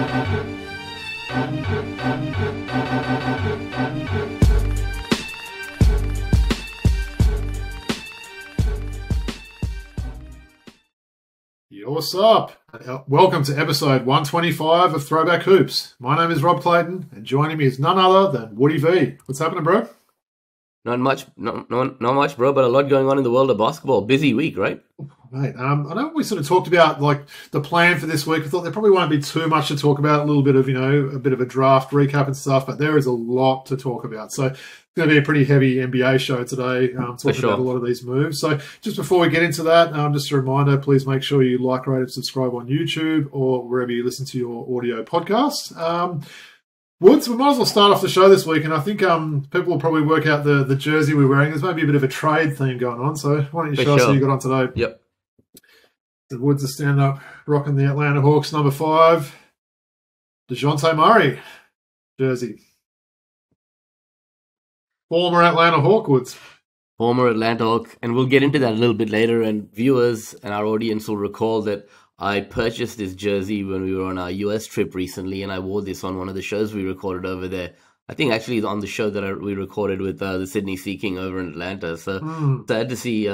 What's up? Welcome to episode 125 of Throwback Hoops. My name is Rob Clayton, and joining me is none other than Woody V. What's happening, bro? Not much, bro, but a lot going on in the world of basketball. Busy week, right? Mate, I know we sort of talked about like the plan for this week. I thought there probably won't be too much to talk about. A little bit of, a bit of a draft recap and stuff, but there is a lot to talk about. So it's going to be a pretty heavy NBA show today, talking about a lot of these moves. So just before we get into that, just a reminder, please make sure you like, rate, and subscribe on YouTube or wherever you listen to your audio podcast. Woods, we might as well start off the show this week, and I think people will probably work out the jersey we're wearing. There's maybe a bit of a trade theme going on, so why don't you show us who you got on today? Yep. The Woods are standing up, rocking the Atlanta Hawks number 5, Dejounte Murray jersey. Former Atlanta Hawk, Woods. Former Atlanta Hawk, and we'll get into that a little bit later, and viewers and our audience will recall that I purchased this jersey when we were on our US trip recently, and I wore this on one of the shows we recorded over there. I think actually on the show that we recorded with the Sydney Sea King over in Atlanta. So sad to see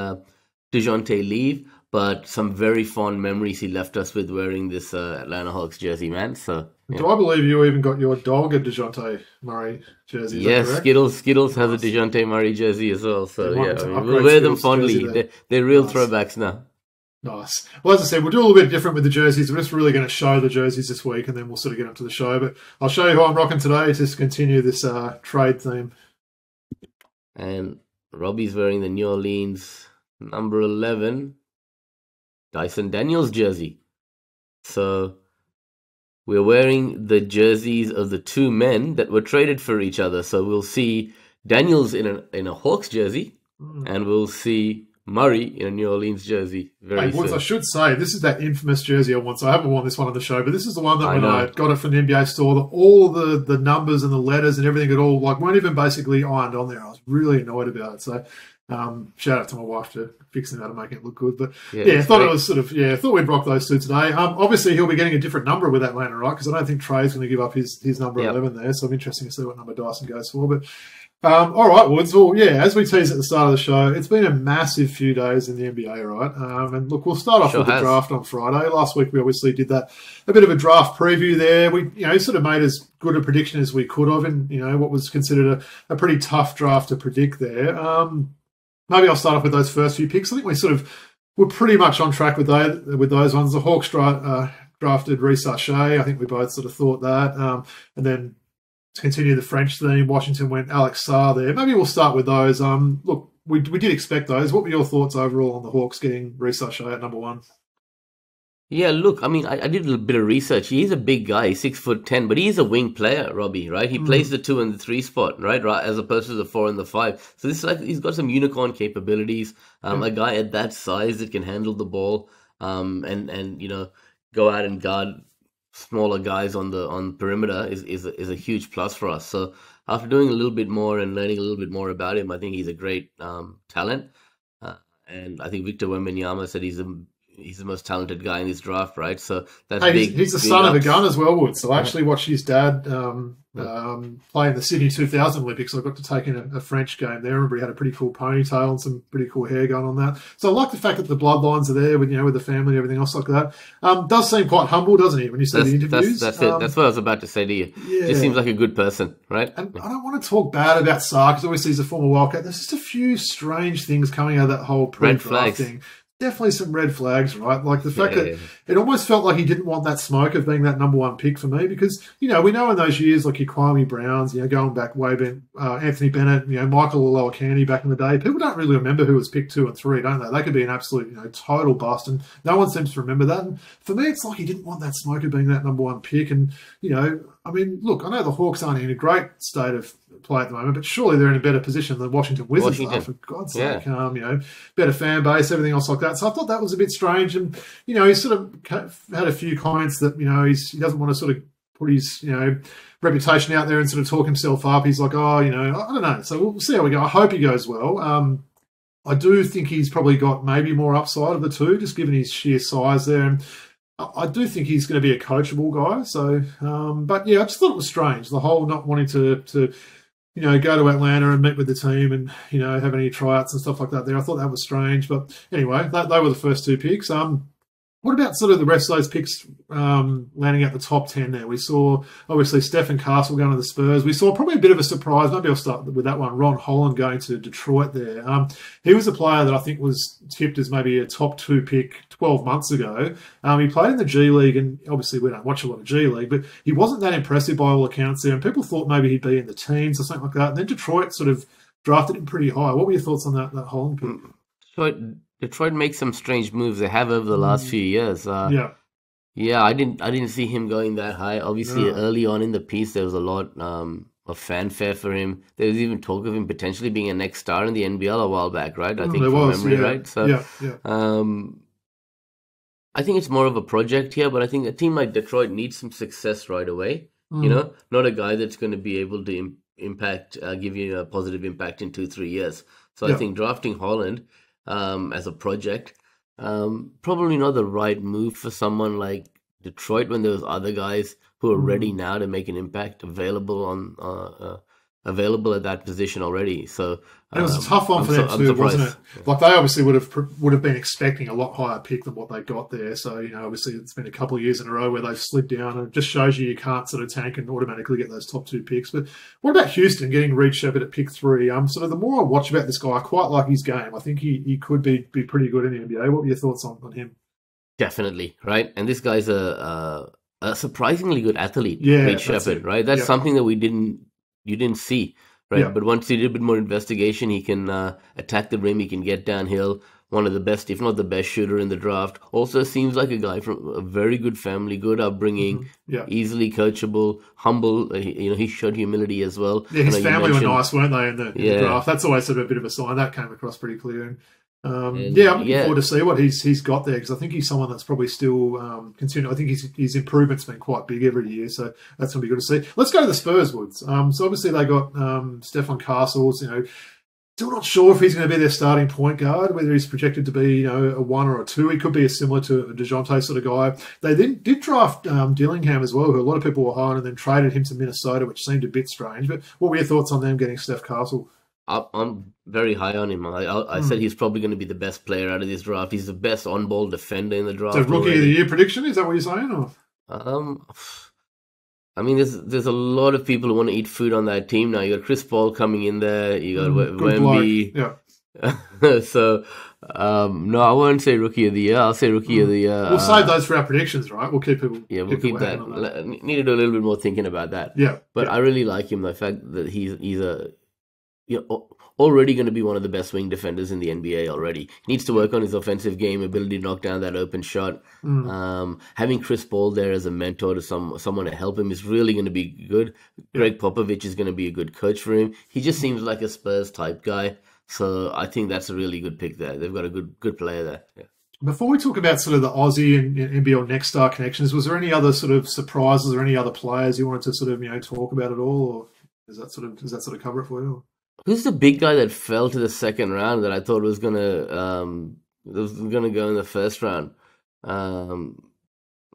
Dejounte leave, but some very fond memories he left us with wearing this Atlanta Hawks jersey, man. So yeah. Do I believe you even got your dog a Dejounte Murray jersey? Yes, Skittles has a Dejounte Murray jersey as well. So yeah, we'll wear them fondly. They're real throwbacks now. Nice. Well, as I said, we'll do a little bit different with the jerseys. We're just really going to show the jerseys this week, and then we'll sort of get up to the show. But I'll show you who I'm rocking today to continue this trade theme. And Robbie's wearing the New Orleans number 11 Dyson Daniels jersey. So we're wearing the jerseys of the two men that were traded for each other. So we'll see Daniels in a Hawks jersey, and we'll see Murray in a New Orleans jersey. I should say, this is that infamous jersey I want. So I haven't worn this one on the show, but this is the one that when I got it from the NBA store, all the numbers and the letters and everything at all weren't even basically ironed on there. I was really annoyed about it. So shout out to my wife for fixing that and making it look good. But I thought it was I thought we'd rock those two today. Obviously, he'll be getting a different number with Atlanta, right? Because I don't think Trey's going to give up his number 11 there. So I'm interested to see what number Dyson goes for. But all right, Woods. Well, as we teased at the start of the show, it's been a massive few days in the NBA, right? And look, we'll start off with the draft on Friday. Last week, we obviously did a bit of a draft preview there. We, sort of made as good a prediction as we could have in, what was considered a pretty tough draft to predict there. Maybe I'll start off with those first few picks. I think we're pretty much on track with those ones. The Hawks drafted Reece Shea. I think we both sort of thought that. And then to continue the French theme, Washington went Alex Sarr there. Maybe we'll start with those. Look, we did expect those. What were your thoughts overall on the Hawks getting Reece Shea at number 1? Yeah, look, I mean, I did a little bit of research. He's a big guy, 6'10", but he's a wing player, Robbie, right? He plays the 2 and the 3 spot, right? As opposed to the 4 and the 5. So this is he's got some unicorn capabilities. A guy at that size that can handle the ball, and go out and guard smaller guys on perimeter is a huge plus for us. So after doing a little bit more and learning a little bit more about him, I think he's a great talent. And I think Victor Wembanyama said he's the most talented guy in this draft, right? So that's big. He's the son of a gun as well, Wood. So I actually watched his dad play in the Sydney 2000 Olympics. So I got to take in a French game there. I remember he had a pretty cool ponytail and some pretty cool hair going on that. So I like the fact that the bloodlines are there with with the family and everything else like that. Does seem quite humble, doesn't he, when you see the interviews? That's it. That's what I was about to say to you. Yeah. Just seems like a good person, right? And I don't want to talk bad about Sarr because obviously he's a former Wildcat. There's just a few strange things coming out of that whole pre-draft thing. Definitely some red flags, right? Like the fact that it almost felt like he didn't want that smoke of being that number 1 pick for me because, we know in those years, like your Kwame Browns, going back way back, Anthony Bennett, Michael Olowokandi back in the day, people don't really remember who was picked 2 and 3, don't they? They could be an absolute, total bust, and no one seems to remember that. And for me, it's like he didn't want that smoke of being that number 1 pick. And, I mean, look, I know the Hawks aren't in a great state of play at the moment, but surely they're in a better position than Washington Wizards are, for God's sake. Better fan base, everything else like that. So I thought that was a bit strange. And, he sort of had a few comments that, he doesn't want to sort of put his, reputation out there and sort of talk himself up. He's like, I don't know. So we'll see how we go. I hope he goes well. I do think he's probably got maybe more upside of the two, just given his sheer size there. And I do think he's going to be a coachable guy. So, but yeah, I just thought it was strange, the whole not wanting to go to Atlanta and meet with the team and, have any tryouts and stuff like that there. I thought that was strange. But anyway, they were the first 2 picks. What about sort of the rest of those picks landing at the top 10 there? We saw, obviously, Stephen Castle going to the Spurs. We saw probably a bit of a surprise. Maybe I'll start with that one. Ron Holland going to Detroit there. He was a player that I think was tipped as maybe a top 2 pick 12 months ago. He played in the G League, and obviously we don't watch a lot of G League, but he wasn't that impressive by all accounts there, and people thought maybe he'd be in the teens or something like that. And then Detroit sort of drafted him pretty high. What were your thoughts on that Holland pick? Detroit makes some strange moves. They have over the last few years. Yeah, I didn't see him going that high. Obviously, early on in the piece, there was a lot of fanfare for him. There was even talk of him potentially being a next star in the NBL a while back, right? I think from memory, right? So, I think it's more of a project here, but I think a team like Detroit needs some success right away. Not a guy that's going to be able to give you a positive impact in 2-3 years. So I think drafting Holland as a project, probably not the right move for someone like Detroit when there's other guys who are ready now to make an impact available at that position already. So it was a tough one for them too, wasn't it? Like they obviously would have been expecting a lot higher pick than what they got there. So obviously it's been a couple of years in a row where they've slid down, and it just shows you can't sort of tank and automatically get those top 2 picks. But what about Houston getting Reed Shepherd at pick 3? Sort of the more I watch about this guy, I quite like his game. I think he could be pretty good in the NBA. What were your thoughts on him? Definitely, right. And this guy's a surprisingly good athlete, Reed Shepherd, right? That's something that you didn't see. Right, but once he did a bit more investigation, he can attack the rim, he can get downhill. One of the best, if not the best shooter in the draft. Also seems like a guy from a very good family, good upbringing, easily coachable, humble. He showed humility as well. Yeah, his family were nice, weren't they, in the draft? That's always sort of a bit of a sign. That came across pretty clear. I'm looking forward to see what he's got there, because I think he's someone that's probably still continuing. I think his improvement's been quite big every year, so that's going to be good to see. Let's go to the Spurs, Woods. So obviously they got Stefan Castles. Still not sure if he's going to be their starting point guard, whether he's projected to be a 1 or a 2. He could be similar to a Dejounte sort of guy. They then did draft Dillingham as well, who a lot of people were high on, and then traded him to Minnesota, which seemed a bit strange. But what were your thoughts on them getting Steph Castle? I'm very high on him. I said he's probably going to be the best player out of this draft. He's the best on-ball defender in the draft. So rookie of the year prediction, is that what you're saying? Or? I mean, there's a lot of people who want to eat food on that team now. You got Chris Paul coming in there. You got Wemby. Yeah. So, no, I won't say rookie of the year. I'll say rookie of the year. We'll save those for our predictions, right? We'll keep people. Yeah, we'll keep that. Need to do a little bit more thinking about that. Yeah. But I really like him. The fact that he's already going to be one of the best wing defenders in the NBA already. He needs to work on his offensive game, ability to knock down that open shot. Having Chris Paul there as a mentor to someone to help him is really going to be good. Greg Popovich is going to be a good coach for him. He just seems like a Spurs type guy. So I think that's a really good pick there. They've got a good player there. Yeah. Before we talk about sort of the Aussie and NBL Next Star connections, was there any other sort of surprises or any other players you wanted to sort of talk about at all, or does that sort of cover it for you? Who's the big guy that fell to the second round that I thought was gonna go in the first round?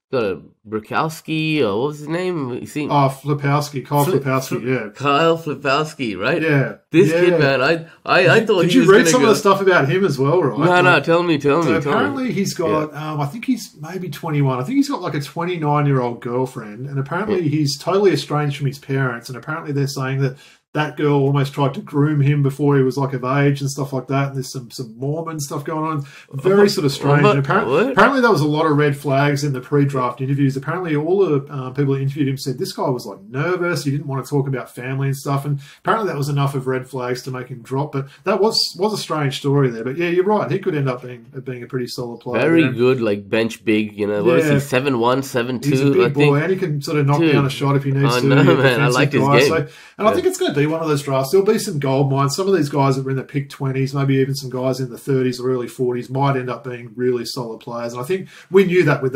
Got a Brukowski, or what was his name? Flipowski, Kyle Flipowski, yeah. Kyle Flipowski, right? Yeah. This kid, man, I thought did you read some of the stuff about him as well, right? No, tell me. Apparently he's got, I think he's maybe 21. I think he's got like a 29-year-old girlfriend, and apparently he's totally estranged from his parents, and apparently they're saying that girl almost tried to groom him before he was like of age and stuff like that. And there's some Mormon stuff going on. Very sort of strange. And apparently there was a lot of red flags in the pre-draft interviews. Apparently all the people that interviewed him said this guy was like nervous. He didn't want to talk about family and stuff. And apparently that was enough of red flags to make him drop. But that was a strange story there. But yeah, you're right. He could end up being a pretty solid player. Very good, like bench big. What is he? 7'1", 7'2". He's a big boy, and he can sort of knock down a shot if he needs to. No, man, I like his game. I think it's going to be one of those drafts. There'll be some gold mines. Some of these guys that were in the pick 20s, maybe even some guys in the 30s or early 40s might end up being really solid players. And I think we knew that with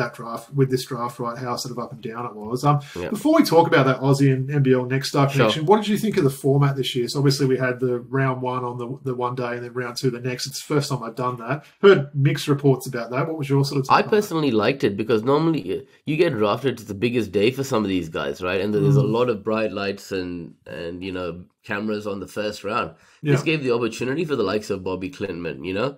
this draft, right, how sort of up and down it was. Before we talk about that Aussie and NBL Next Star connection, what did you think of the format this year? So obviously we had the round one on the one day and then round two the next. It's the first time I've done that. Heard mixed reports about that. What was your sort of take? I personally liked it because normally you get drafted to the biggest day for some of these guys, right? And there's a lot of bright lights and you know, cameras on the first round. This gave the opportunity for the likes of Bobby Clinton, you know,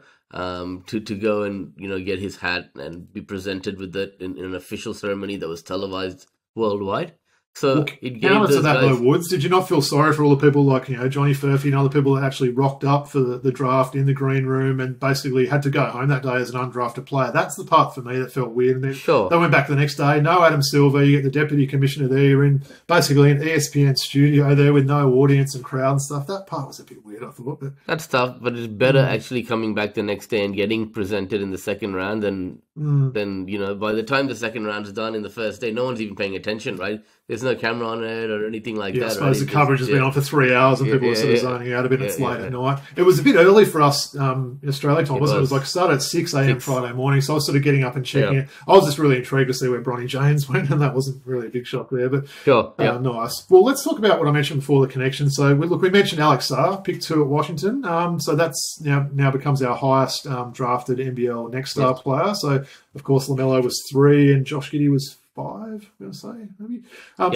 to go and, you know, get his hat and be presented with it in an official ceremony that was televised worldwide. So it gave counter to that guys... though, Woods, did you not feel sorry for all the people like, you know, Johnny Furphy and other people that actually rocked up for the draft in the green room and basically had to go home that day as an undrafted player? That's the part for me that felt weird. And then they went back the next day. No Adam Silver, you get the deputy commissioner there. You're in basically an ESPN studio there with no audience and crowd and stuff. That part was a bit weird, I thought. But that's tough, but it's better actually coming back the next day and getting presented in the second round than, you know, by the time the second round is done in the first day, no one's even paying attention, right? There's no camera on it or anything like that. I suppose the coverage has been on for 3 hours and people are sort of zoning out a bit. It's late at night. It was a bit early for us in Australia time, wasn't it? It was like started at 6 a.m. Friday morning, so I was sort of getting up and checking it. I was just really intrigued to see where Bronny James went, and that wasn't really a big shock there. But nice. Well, let's talk about what I mentioned before, the connection. So we mentioned Alex Sarr, pick 2 at Washington. So that's now becomes our highest drafted NBL Next Star player. So of course LaMelo was 3 and Josh Giddey was 5, I'm going to say, maybe.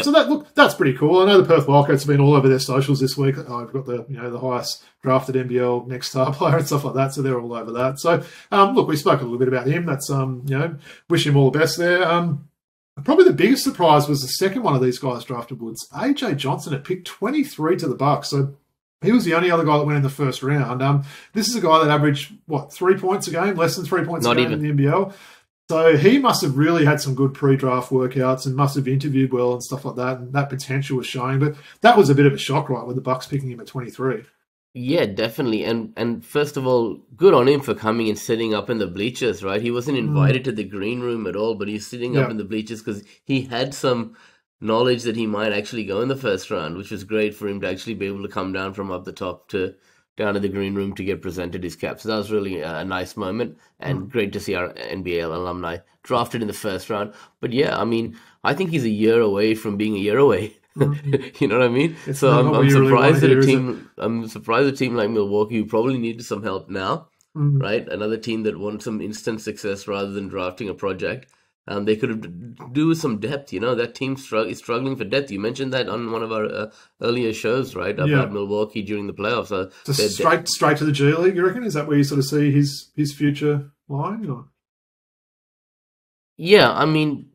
So that's pretty cool. I know the Perth Wildcats have been all over their socials this week. I've got the highest drafted NBL Next Star player and stuff like that, so they're all over that. So we spoke a little bit about him. That's wish him all the best there. Probably the biggest surprise was the second one of these guys drafted, Woods, AJ Johnson at pick 23 to the Bucks. So he was the only other guy that went in the first round. This is a guy that averaged 3 points a game, less than 3 points a game in the NBL. So he must have really had some good pre-draft workouts and must have interviewed well and stuff like that. And that potential was showing. But that was a bit of a shock, right, with the Bucks picking him at 23. Yeah, definitely. And first of all, good on him for coming and sitting up in the bleachers, right? He wasn't invited to the green room at all, but he's sitting up in the bleachers because he had some knowledge that he might actually go in the first round, which was great for him to actually be able to come down from up the top to down to the green room to get presented his cap. So that was really a nice moment and great to see our NBL alumni drafted in the first round. But yeah, I mean, I think he's a year away from being a year away. You know what I mean? So I'm surprised that I'm surprised a team like Milwaukee, who probably needed some help now, right? Another team that wants some instant success rather than drafting a project. They could have do with some depth, you know. That team is struggling for depth. You mentioned that on one of our earlier shows, right, about Milwaukee during the playoffs. So straight to the G League, you reckon? Is that where you sort of see his future lying? Or? Yeah, I mean,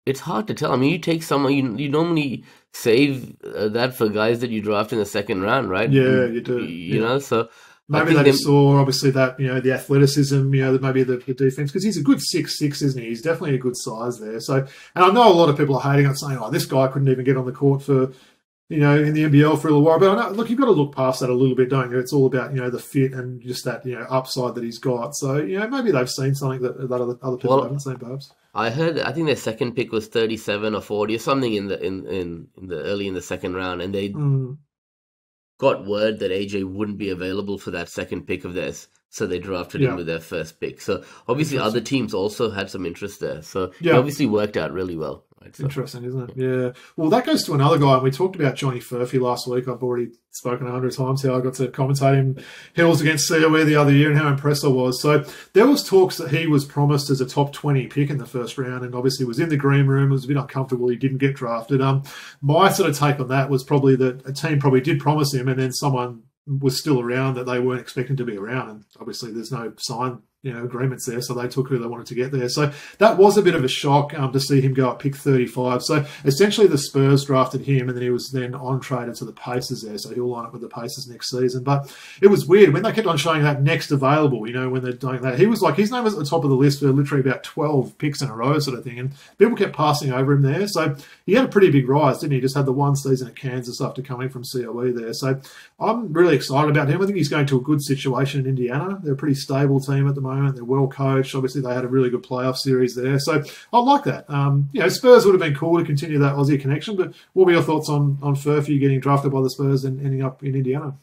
it's hard to tell. I mean, you take someone, you normally save that for guys that you draft in the second round, right? Yeah, you do. You know, so... Maybe they saw, obviously, that, you know, the athleticism, you know, maybe the defense, because he's a good 6'6", isn't he? He's definitely a good size there. So, and I know a lot of people are hating on saying, oh, this guy couldn't even get on the court for, you know, in the NBL for a little while. But I know, look, you've got to look past that a little bit, don't you? It's all about, you know, the fit and just that, you know, upside that he's got. So, you know, maybe they've seen something that other people haven't seen, perhaps. I think their second pick was 37 or 40 or something in the early in the second round, and they got word that AJ wouldn't be available for that second pick of theirs, so they drafted him with their first pick. So obviously other teams also had some interest there. So it obviously worked out really well. Right? So. Interesting, isn't it? Yeah. Well, that goes to another guy, and we talked about Johnny Furphy last week. I've already spoken 100 times how I got to commentate him Hills against COE the other year and how impressed I was. So there was talks that he was promised as a top 20 pick in the first round, and obviously was in the green room. It was a bit uncomfortable. He didn't get drafted. My sort of take on that was probably that a team probably did promise him, and then someone was still around that they weren't expecting to be around, and obviously there's no sign, you know, agreements there, so they took who they wanted to get there. So that was a bit of a shock to see him go at pick 35. So essentially the Spurs drafted him, and then he was then on traded to the Pacers there, so he'll line up with the Pacers next season. But it was weird when they kept on showing that next available, you know, when they're doing that. He was like, his name was at the top of the list for literally about 12 picks in a row sort of thing, and people kept passing over him there. So he had a pretty big rise, didn't he? He just had the one season at Kansas after coming from COE there. So I'm really excited about him. I think he's going to a good situation in Indiana. They're a pretty stable team at the moment. moment. They're well coached. Obviously, they had a really good playoff series there. So I like that. Spurs would have been cool to continue that Aussie connection. But what were your thoughts on Furphy getting drafted by the Spurs and ending up in Indiana?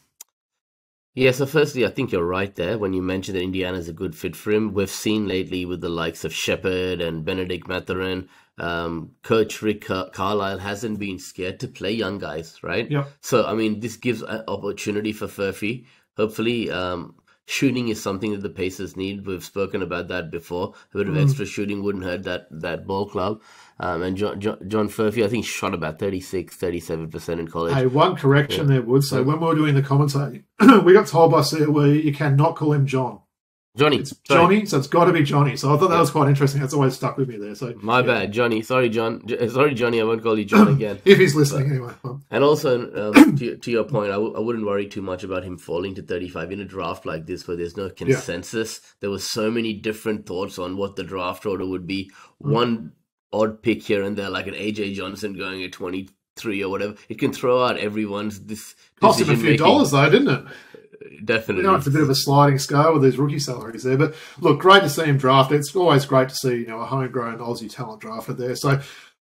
Yeah, so firstly, I think you're right there when you mentioned that Indiana's a good fit for him. We've seen lately with the likes of Shepard and Benedict Mathurin, Coach Rick Carlisle hasn't been scared to play young guys, right? Yep. So, I mean, this gives an opportunity for Furphy. Hopefully, shooting is something that the Pacers need. We've spoken about that before. A bit of extra shooting wouldn't hurt that ball club. And John Furphy, I think, shot about 37% in college. Hey, one correction there, Wood. So when we were doing the commentary, we got told by COE you cannot call him John. Johnny. It's Johnny, so it's got to be Johnny. So I thought that was quite interesting. That's always stuck with me there. So my bad, Johnny. Sorry, John. Sorry, Johnny. I won't call you John again. If he's listening, anyway. And also, to your point, I wouldn't worry too much about him falling to 35 in a draft like this, where there's no consensus. There were so many different thoughts on what the draft order would be. One odd pick here and there, like an AJ Johnson going at 23 or whatever. It can throw out everyone's cost him a few dollars though, didn't it? Definitely. It's a bit of a sliding scale with these rookie salaries there. But look, great to see him drafted. It's always great to see, a homegrown Aussie talent drafted there. So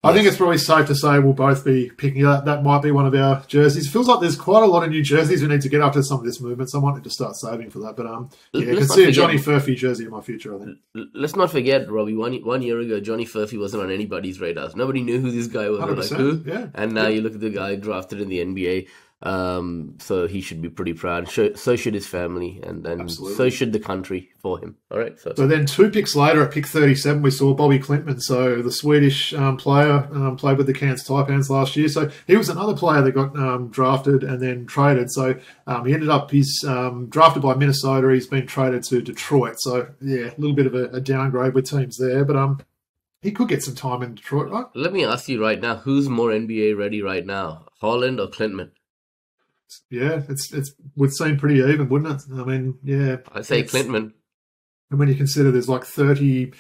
I think it's probably safe to say we'll both be picking up. That might be one of our jerseys. It feels like there's quite a lot of new jerseys we need to get after some of this movement. So I might need to start saving for that. But I can see a Johnny Furphy jersey in my future, I think. Let's not forget, Robbie, one year ago, Johnny Furphy wasn't on anybody's radars. Nobody knew who this guy was. Like, who? Yeah. And now you look at the guy drafted in the NBA. So he should be pretty proud. So should his family, and so should the country for him. All right. So then 2 picks later, at pick 37, we saw Bobby Klintman. So the Swedish player played with the Cairns Taipans last year. So he was another player that got drafted and then traded. So he's drafted by Minnesota. He's been traded to Detroit. So yeah, a little bit of a downgrade with teams there, but he could get some time in Detroit, right? Let me ask you right now, who's more NBA ready right now, Holland or Klintman? Yeah, it would seem pretty even, wouldn't it? I mean, yeah. I'd say Klintman. And when you consider there's like 32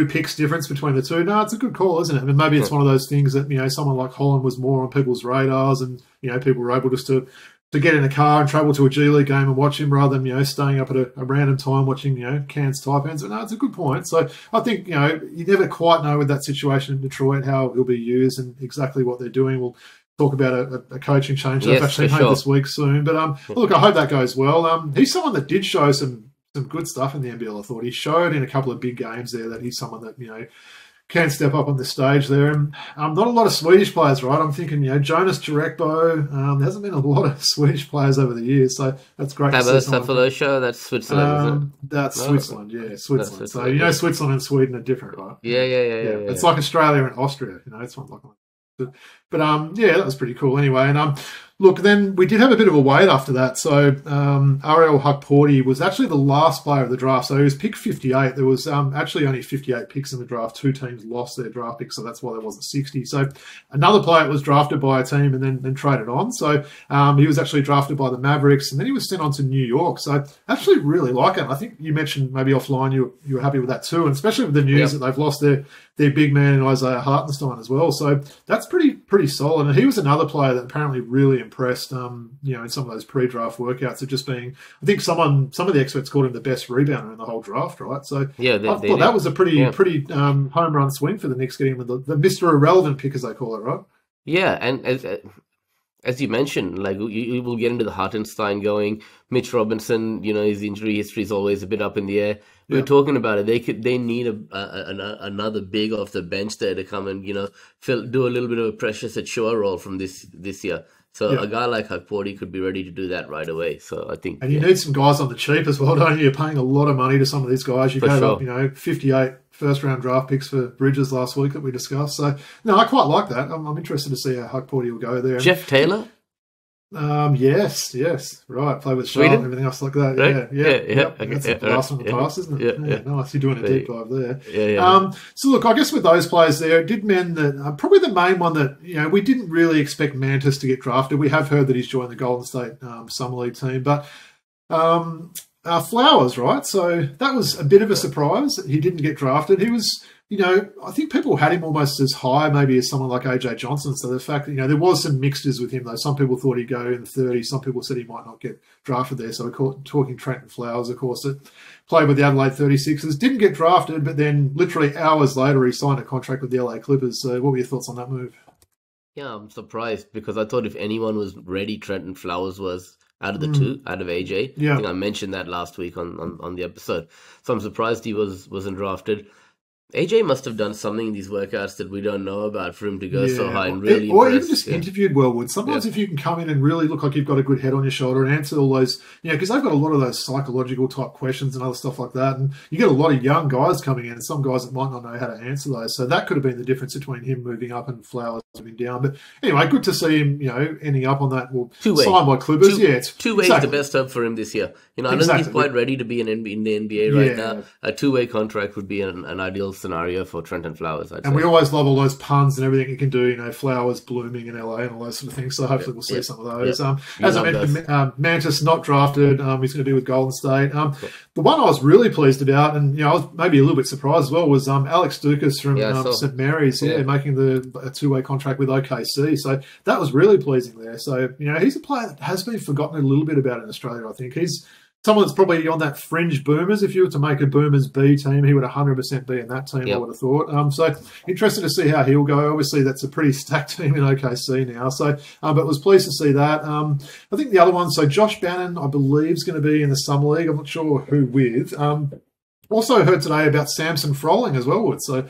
picks difference between the two, no, it's a good call, isn't it? I mean, maybe it's one of those things that, someone like Holland was more on people's radars and, people were able just to get in a car and travel to a G League game and watch him rather than, staying up at a random time watching, Cairns Taipans. But no, it's a good point. So I think, you never quite know with that situation in Detroit how he'll be used and exactly what they're doing. We'll talk about a coaching change that's actually made this week soon. But look, I hope that goes well. He's someone that did show some good stuff in the NBL. I thought he showed in a couple of big games there that he's someone that can step up on the stage there. And not a lot of Swedish players, right? I'm thinking Jonas Jerebko. There hasn't been a lot of Swedish players over the years, so that's great. Safalosha, that's Switzerland, isn't it? That's Switzerland, yeah, Switzerland. So Switzerland and Sweden are different, right? Yeah. It's like Australia and Austria. It's not like. But that was pretty cool anyway. And look, then we did have a bit of a wait after that. So Ariel Hukporti was actually the last player of the draft. So he was pick 58. There was actually only 58 picks in the draft. 2 teams lost their draft picks, so that's why there wasn't 60. So another player was drafted by a team and then traded on. So he was actually drafted by the Mavericks, and then he was sent on to New York. So I actually really like it. I think you mentioned maybe offline you were happy with that too, and especially with the news that they've lost their big man in Isaiah Hartenstein as well. So that's pretty solid. And he was another player that apparently really impressed, in some of those pre-draft workouts of just being, I think some of the experts called him the best rebounder in the whole draft, right? So I thought that was a pretty home run swing for the Knicks getting him the Mr. Irrelevant pick, as they call it, right? Yeah, and as you mentioned, like you will get into the Hartenstein going. Mitch Robinson, his injury history is always a bit up in the air. We were talking about it. They need another big off the bench there to come and do a little bit of a precious Achua role from this year. So a guy like Hukporti could be ready to do that right away. So I think, and you need some guys on the cheap as well, don't you? You're paying a lot of money to some of these guys. You gave up, 58 first-round draft picks for Bridges last week that we discussed. So no, I quite like that. I'm interested to see how Hukporti will go there. Jeff Taylor. Yes, right. Play with Charlotte and everything else like that. Right? Yeah. Okay. That's the last one to pass, isn't it? Yeah. Nice. You're doing a deep dive there. Yeah. So look, I guess with those players there, it did mean that probably the main one that we didn't really expect Mantis to get drafted. We have heard that he's joined the Golden State Summer League team, but Flowers, right? So that was a bit of a surprise that he didn't get drafted. He was I think people had him almost as high maybe as someone like AJ Johnson. So the fact that, there was some mixtures with him, though. Some people thought he'd go in the 30s. Some people said he might not get drafted there. So we're talking Trenton Flowers, of course, that played with the Adelaide 36ers. Didn't get drafted, but then literally hours later, he signed a contract with the LA Clippers. So what were your thoughts on that move? Yeah, I'm surprised because I thought if anyone was ready, Trenton Flowers was out of the two, out of AJ. Yeah. I think I mentioned that last week on the episode. So I'm surprised he wasn't drafted. AJ must have done something in these workouts that we don't know about for him to go so high and really or impress. even just interviewed well. Would sometimes if you can come in and really look like you've got a good head on your shoulder and answer all those, because they've got a lot of those psychological type questions and other stuff like that, and you get a lot of young guys coming in and some guys that might not know how to answer those. So that could have been the difference between him moving up and Flowers moving down. But anyway, good to see him, ending up on that. Well, signed by Clippers. Two-way is the best hope for him this year. I don't think he's quite ready to be in the NBA right now. A two-way contract would be an ideal scenario for Trenton Flowers, I'd say. And we always love all those puns and everything you can do, flowers blooming in LA and all those sort of things. So hopefully we'll see some of those. As I mentioned, Mantis not drafted. He's going to be with Golden State. The one I was really pleased about, and I was maybe a little bit surprised as well, was Alex Dukas from St. Mary's, making a two-way contract with OKC. So that was really pleasing there. So, he's a player that has been forgotten a little bit about in Australia, I think. He's someone that's probably on that fringe Boomers. If you were to make a Boomers B team, he would 100% be in that team, I would have thought. So interested to see how he'll go. Obviously, that's a pretty stacked team in OKC now. So, but was pleased to see that. I think the other one, so Josh Bannon, I believe, is going to be in the Summer League. I'm not sure who with. Also heard today about Samson Froling as well, Wood. So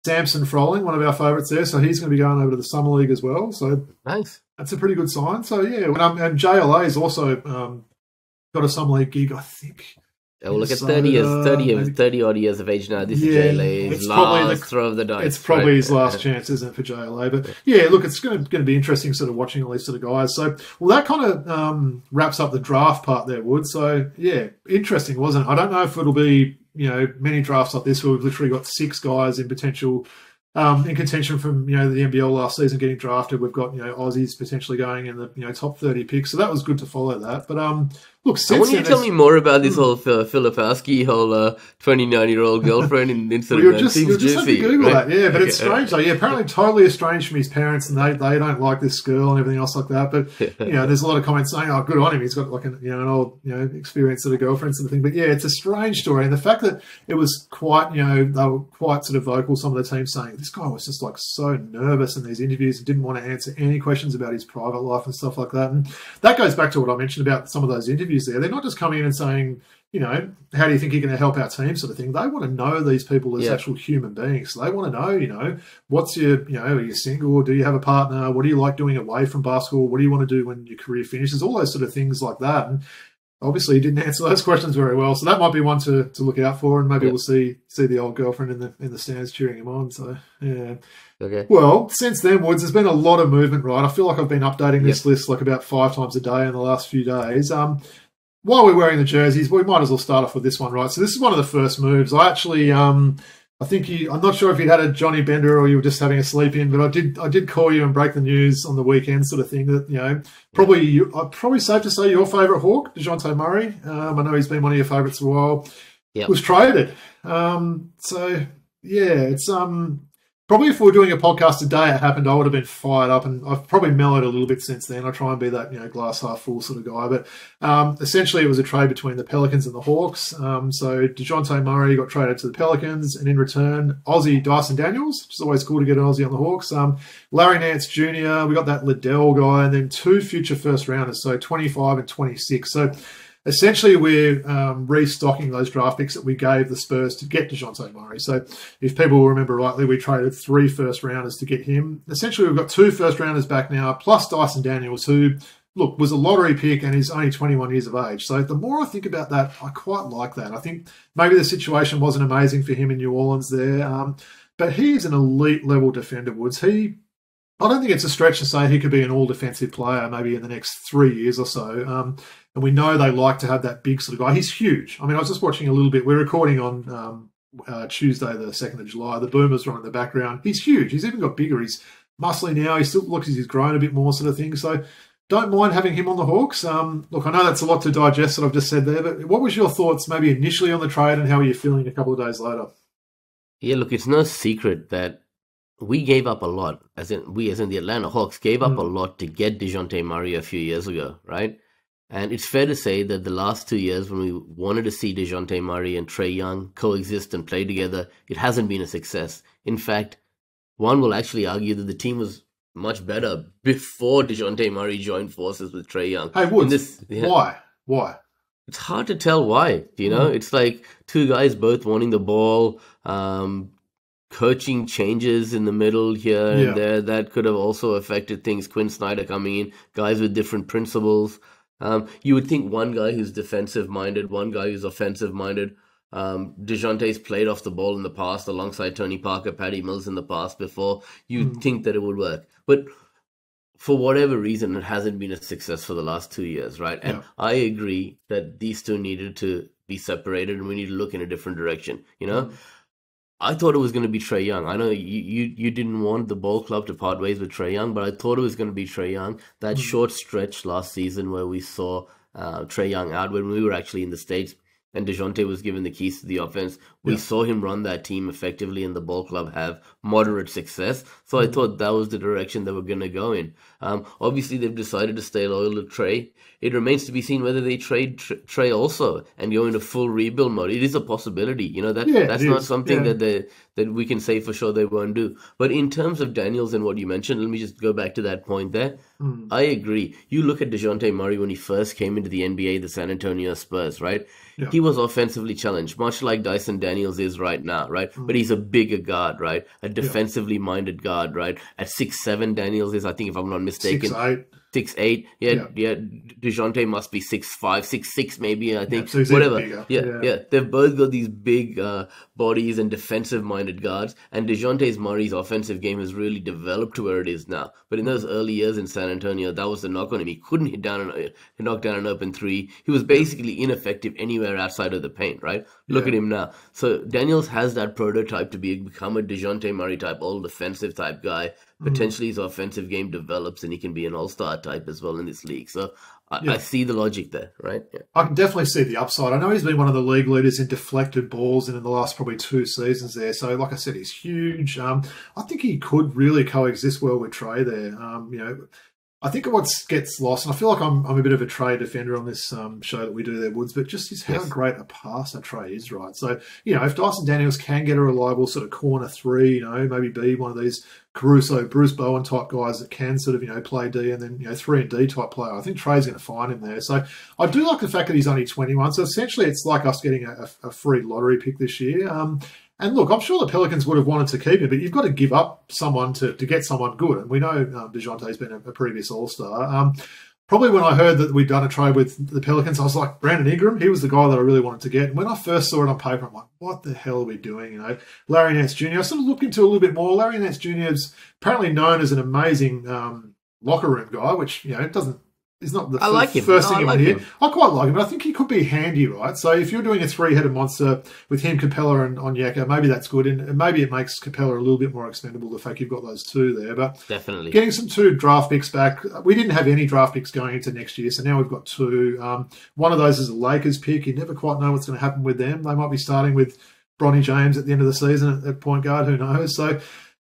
Samson Froling, one of our favourites there. So he's going to be going over to the Summer League as well. So nice. That's a pretty good sign. So, yeah. And JLA is also... got a Summer League gig, I think. Well, look at 30 odd years of age now. This is JLA's last throw of the dice. It's probably his last chance, isn't it, for JLA? But yeah, look, it's going to be interesting sort of watching all these sort of guys. So, well, that kind of wraps up the draft part there, Wood. So, yeah, interesting, wasn't it? I don't know if it'll be, many drafts like this where we've literally got 6 guys in potential in contention from the NBL last season getting drafted. We've got aussies potentially going in the top 30 picks, so that was good to follow that. But look, I want you to tell me more about this whole Filipowski, whole 29-year-old girlfriend in Instagram. You'll just have to Google that, yeah. But it's strange though. Yeah, apparently totally estranged from his parents, and they don't like this girl and everything else like that. But there's a lot of comments saying, "Oh, good on him. He's got like an old experience of a girlfriend sort of thing." But yeah, it's a strange story, and the fact that it was quite they were quite sort of vocal. Some of the teams saying this guy was just like so nervous in these interviews and didn't want to answer any questions about his private life and stuff like that. And that goes back to what I mentioned about some of those interviews there. They're not just coming in and saying, how do you think you're going to help our team sort of thing. They want to know these people as actual human beings. So they want to know, what's your, are you single? Do you have a partner? What do you like doing away from basketball? What do you want to do when your career finishes? All those sort of things like that. And obviously, he didn't answer those questions very well. So that might be one to look out for. And maybe we'll see the old girlfriend in the stands cheering him on. So, yeah. Okay. Well, since then, Woods, there's been a lot of movement, right? I feel like I've been updating this list like about 5 times a day in the last few days. While we're wearing the jerseys, we might as well start off with this one, right? So this is one of the first moves. I actually, I'm not sure if you'd had a Johnny Bender or you were just having a sleep in, but I did call you and break the news on the weekend, sort of thing. That probably safe to say your favourite Hawk, Dejounte Murray. I know he's been one of your favourites for a while. Was traded. So yeah, it's probably if we were doing a podcast today, it happened, I would have been fired up, and I've probably mellowed a little bit since then. I try and be that glass half full sort of guy, but essentially it was a trade between the Pelicans and the Hawks. So Dejounte Murray got traded to the Pelicans, and in return, Aussie Dyson Daniels, which is always cool to get an Aussie on the Hawks. Larry Nance Jr., we got that Liddell guy, and then 2 future first rounders, so 25 and 26. So essentially, we're restocking those draft picks that we gave the Spurs to get Dejounte Murray. So if people will remember rightly, we traded 3 first-rounders to get him. Essentially, we've got 2 first-rounders back now, plus Dyson Daniels, who, look, was a lottery pick and is only 21 years of age. So the more I think about that, I quite like that. I think maybe the situation wasn't amazing for him in New Orleans there, but he is an elite-level defender, Woods. I don't think it's a stretch to say he could be an all-defensive player maybe in the next 3 years or so. And we know they like to have that big sort of guy. He's huge. I mean, I was just watching a little bit. We're recording on Tuesday, the 2nd of July. The Boomers are on in the background. He's huge. He's even got bigger. He's muscly now. He still looks as he's grown a bit more sort of thing. So don't mind having him on the Hawks. Look, I know that's a lot to digest that I've just said there, but what was your thoughts maybe initially on the trade and how are you feeling a couple of days later? Yeah, look, it's no secret that we gave up a lot, as in the Atlanta Hawks gave up a lot to get Dejounte Murray a few years ago, right? And it's fair to say that the last 2 years, when we wanted to see Dejounte Murray and Trae Young coexist and play together, it hasn't been a success. In fact, one will actually argue that the team was much better before Dejounte Murray joined forces with Trae Young. Hey, Woods, why? It's hard to tell why, you know? It's like two guys both wanting the ball, coaching changes in the middle here and there. That could have also affected things. Quinn Snyder coming in, guys with different principles. You would think one guy who's defensive-minded, one guy who's offensive-minded. Dejounte's played off the ball in the past alongside Tony Parker, Patty Mills in the past before. You'd think that it would work. But for whatever reason, it hasn't been a success for the last 2 years, right? And I agree that these two needed to be separated and we need to look in a different direction, you know? I thought it was going to be Trae Young. I know you didn't want the ball club to part ways with Trae Young, but I thought it was going to be Trae Young. That short stretch last season where we saw Trae Young out when we were actually in the States and Dejounte was given the keys to the offense, we saw him run that team effectively and the ball club have moderate success. So I thought that was the direction they were going to go in. Obviously, they've decided to stay loyal to Trae. It remains to be seen whether they trade Trae also and go into full rebuild mode. It is a possibility. You know, that's not something that we can say for sure they won't do. But in terms of Daniels and what you mentioned, let me just go back to that point there. I agree. You look at Dejounte Murray when he first came into the NBA, the San Antonio Spurs, right? He was offensively challenged, much like Dyson Daniels is right now, right? But he's a bigger guard, right? A defensively minded guard, right? At 6'7", Daniels is, I think, if I'm not mistaken. 6'8". Yeah. Dejounte must be 6'5", 6'6", maybe, I think. So whatever. Yeah. They've both got these big bodies and defensive-minded guards. And Dejounte Murray's offensive game has really developed to where it is now. But in those early years in San Antonio, that was the knock on him. He couldn't knock down an open three. He was basically ineffective anywhere outside of the paint, right? Look at him now. So Daniels has that prototype to become a Dejounte Murray type, all defensive type guy. Potentially his offensive game develops and he can be an all-star type as well in this league. So I see the logic there, right? Yeah. I can definitely see the upside. I know he's been one of the league leaders in deflected balls in the last probably 2 seasons there. So like I said, he's huge. I think he could really coexist well with Trae there. You know, I think what gets lost, and I feel like I'm a bit of a Trae defender on this show that we do there, Woods, but just is how great a passer Trae is, right? So, you know, if Dyson Daniels can get a reliable sort of corner three, you know, maybe be one of these Caruso, Bruce Bowen type guys that can sort of, you know, play D and then, you know, 3 and D type player, I think Trae's going to find him there. So I do like the fact that he's only 21. So essentially it's like us getting a free lottery pick this year. And look, I'm sure the Pelicans would have wanted to keep him, but you've got to give up someone to get someone good. And we know Dejounte's been a previous All-Star. Probably when I heard that we'd done a trade with the Pelicans, I was like, Brandon Ingram, he was the guy that I really wanted to get. And when I first saw it on paper, I'm like, what the hell are we doing? You know, Larry Nance Jr. I sort of looked into it a little bit more. Larry Nance Jr. is apparently known as an amazing locker room guy, which, you know, he's not the first thing you want to hear. I quite like him, but I think he could be handy, right? So if you're doing a 3-headed monster with him, Capella, and Onyeka, maybe that's good. And maybe it makes Capella a little bit more expendable, the fact you've got those 2 there. But definitely getting some 2 draft picks back. We didn't have any draft picks going into next year, so now we've got 2. One of those is a Lakers pick. You never quite know what's going to happen with them. They might be starting with Bronny James at the end of the season at point guard. Who knows? So,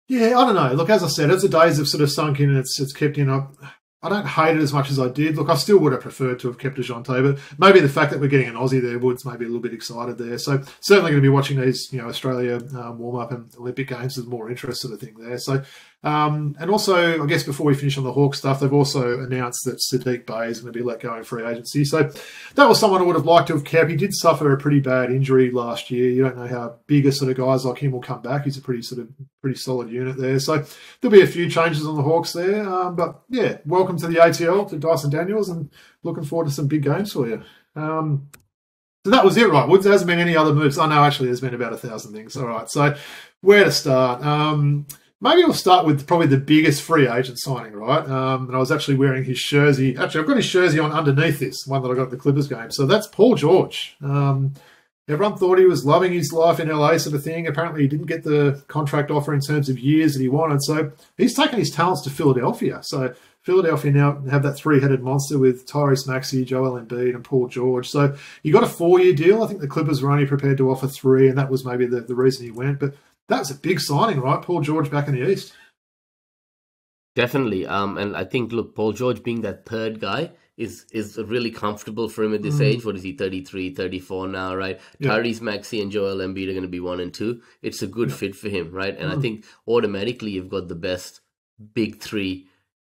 yeah, I don't know. Look, as I said, as the days have sort of sunk in and it's kept in up, I don't hate it as much as I did. Look, I still would have preferred to have kept Dejounte, but maybe the fact that we're getting an Aussie there, Woods, maybe a little bit excited there. So certainly going to be watching these, you know, Australia warm-up and Olympic Games with more interest sort of thing there. So, and also, I guess before we finish on the Hawks stuff, they've also announced that Sadiq Bey is going to be let go in free agency. So that was someone I would have liked to have kept. He did suffer a pretty bad injury last year. You don't know how bigger sort of guys like him will come back. He's a pretty solid unit there. So there'll be a few changes on the Hawks there. But yeah, welcome to the ATL, to Dyson Daniels, and looking forward to some big games for you. So that was it, right? Woods, there hasn't been any other moves. Oh, no, actually, there's been about 1,000 things. All right, so where to start? Maybe we'll start with probably the biggest free agent signing, right? And I was actually wearing his jersey. Actually, I've got his jersey on underneath this, one that I got at the Clippers game. So that's Paul George. Everyone thought he was loving his life in LA sort of thing. Apparently, he didn't get the contract offer in terms of years that he wanted. So he's taken his talents to Philadelphia. So Philadelphia now have that 3-headed monster with Tyrese Maxey, Joel Embiid, and Paul George. So you got a 4-year deal. I think the Clippers were only prepared to offer 3, and that was maybe the reason he went. But that was a big signing, right? Paul George back in the East. Definitely. And I think, look, Paul George being that third guy is really comfortable for him at this age. What is he, 33, 34 now, right? Yeah. Tyrese Maxey and Joel Embiid are going to be 1 and 2. It's a good fit for him, right? And I think automatically you've got the best big three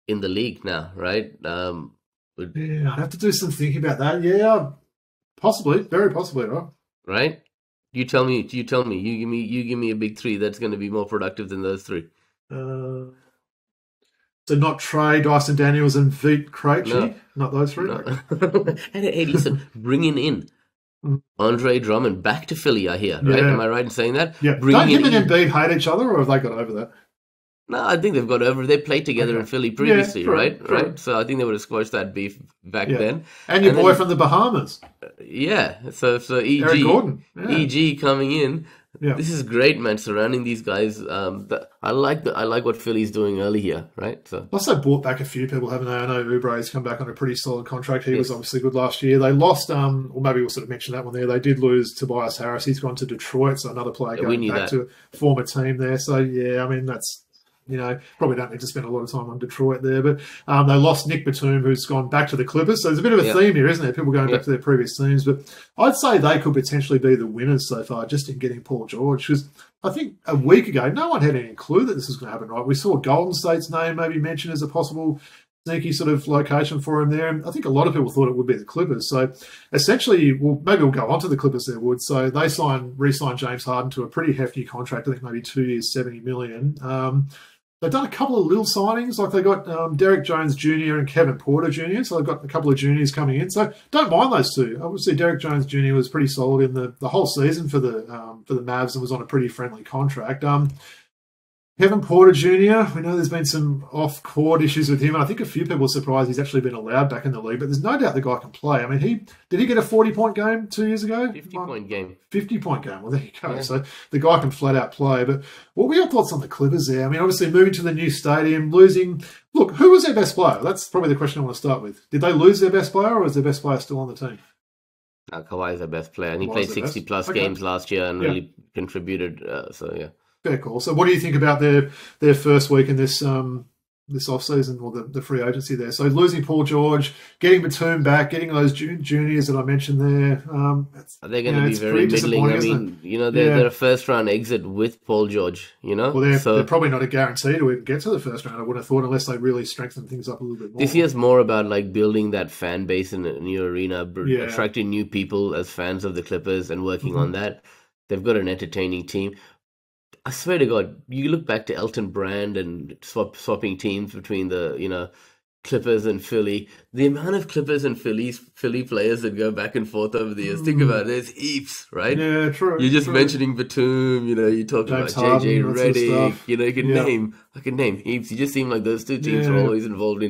in the league now, right? I'd have to do some thinking about that. Yeah, possibly, very possibly, right? Right? You tell me. You give me a big three that's going to be more productive than those three. So not Trey, Dyson Daniels, and Veet Krejci? Not those three? No. Hey, listen, bringing in Andre Drummond back to Philly, I hear, right? Am I right in saying that? Yeah. Don't him and Embiid hate each other, or have they got over that? No, I think they've got over. They played together in Philly previously, right? Right. So I think they would have squashed that beef back then. And your boy from the Bahamas. So EG, Eric Gordon. EG coming in. Yeah. This is great, man. Surrounding these guys, I like what Philly's doing early here, right? So also brought back a few people, haven't they? I know Oubre's come back on a pretty solid contract. He was obviously good last year. They lost, or maybe we'll sort of mention that one there. They did lose Tobias Harris. He's gone to Detroit, so another player going back to a former team there. So I mean that's. Probably don't need to spend a lot of time on Detroit there, but they lost Nick Batum, who's gone back to the Clippers. So there's a bit of a theme here, isn't there? People going back to their previous teams, but I'd say they could potentially be the winners so far, just in getting Paul George. Because I think a week ago, no one had any clue that this was going to happen, right? We saw Golden State's name maybe mentioned as a possible sneaky sort of location for him there, and I think a lot of people thought it would be the Clippers. So essentially, maybe we'll go on to the Clippers there, Wood. So they re-signed James Harden to a pretty hefty contract. I think maybe 2 years, $70 million. They've done a couple of little signings, like they got Derek Jones Jr. and Kevin Porter Jr., so they've got a couple of juniors coming in. So don't mind those two. Obviously, Derek Jones Jr. was pretty solid in the whole season for the Mavs and was on a pretty friendly contract. Kevin Porter Jr., we know there's been some off-court issues with him, and I think a few people are surprised he's actually been allowed back in the league, but there's no doubt the guy can play. I mean, did he get a 40-point game 2 years ago? 50-point game. 50-point game. Well, there you go. Yeah. So the guy can flat-out play. But what were your thoughts on the Clippers there? I mean, obviously moving to the new stadium, losing... Look, who was their best player? That's probably the question I want to start with. Did they lose their best player, or was their best player still on the team? No, Kawhi's their best player, and he played 60-plus games last year and really contributed, Fair call. So what do you think about their first week in this off-season or the free agency there? So losing Paul George, getting Batum back, getting those juniors that I mentioned there. They're going to be very middling. I mean, they're a first-round exit with Paul George, Well, they're probably not a guarantee to even get to the first round, I would have thought, unless they really strengthen things up a little bit more. This year's more about building that fan base in a new arena, attracting new people as fans of the Clippers and working on that. They've got an entertaining team. I swear to God, you look back to Elton Brand and swapping teams between the, Clippers and Philly. The amount of Clippers and Philly players that go back and forth over the years. Think about it. There's heaps, right? Yeah, true. You're just mentioning Batum, you talk James about JJ Harden, Redick, I can name heaps. You just seem like those two teams are always involved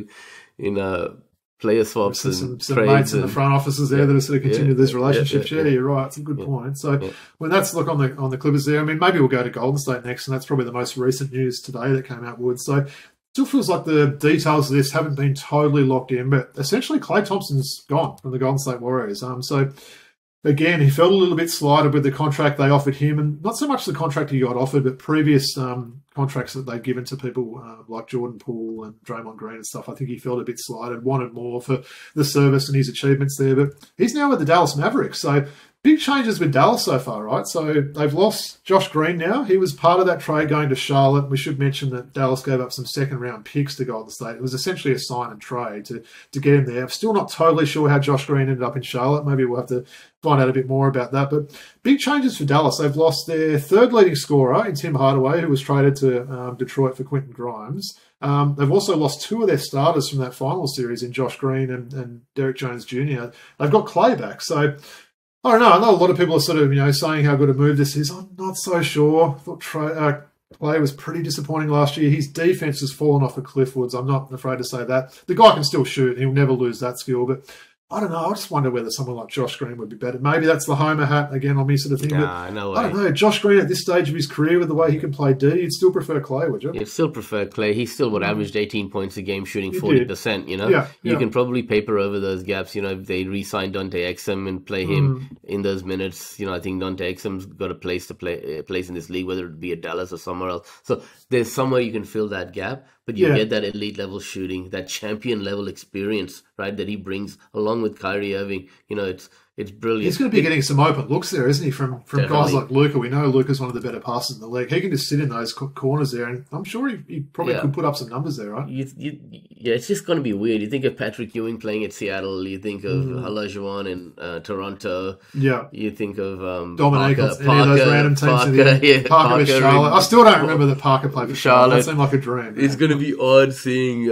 in player swaps and some trades mates in the front offices there that are sort of continue these relationships. Yeah, you're right. It's a good point. So when that's look on the Clippers there, I mean, maybe we'll go to Golden State next, and that's probably the most recent news today that came out, Wood. So still feels like the details of this haven't been totally locked in, but essentially Klay Thompson's gone from the Golden State Warriors. So again, he felt a little bit slighted with the contract they offered him, and not so much the contract he got offered, but previous contracts that they've given to people like Jordan Poole and Draymond Green and stuff. I think he felt a bit slighted, wanted more for the service and his achievements there. But he's now with the Dallas Mavericks. So big changes with Dallas so far, right? So they've lost Josh Green now. He was part of that trade going to Charlotte. We should mention that Dallas gave up some second-round picks to Golden State. It was essentially a sign and trade to get him there. I'm still not totally sure how Josh Green ended up in Charlotte. Maybe we'll have to find out a bit more about that. But big changes for Dallas. They've lost their third leading scorer in Tim Hardaway, who was traded to Detroit for Quentin Grimes. They've also lost two of their starters from that final series in Josh Green and Derek Jones Jr. They've got Klay back. So I don't know. I know a lot of people are sort of, saying how good a move this is. I'm not so sure. I thought Klay was pretty disappointing last year. His defense has fallen off a cliff, Woods. I'm not afraid to say that. The guy can still shoot. He'll never lose that skill. But I don't know. I just wonder whether someone like Josh Green would be better. Maybe that's the Homer hat again on me sort of thing. Nah, no way. I don't know. Josh Green at this stage of his career with the way he can play D, you'd still prefer Klay, would you? You'd still prefer Klay. He still would averaged 18 points a game, shooting 40%, you know? Yeah, you can probably paper over those gaps, you know, if they re-sign Dante Exum and play him in those minutes. You know, I think Dante Exum's got a place in this league, whether it be at Dallas or somewhere else. So there's somewhere you can fill that gap, but you get that elite level shooting, that champion level experience, right, that he brings along with Kyrie Irving. You know, it's brilliant. He's going to be getting some open looks there, isn't he? From guys like Luka. We know Luka's one of the better passers in the league. He can just sit in those corners there, and I'm sure he probably could put up some numbers there, right? Yeah, it's just going to be weird. You think of Patrick Ewing playing at Seattle. You think of Olajuwon in Toronto. Yeah. You think of Dominic, Parker, any of those random teams. Parker with Charlotte. I still don't remember that Parker played for Charlotte. That seemed like a dream. It's going to be odd seeing,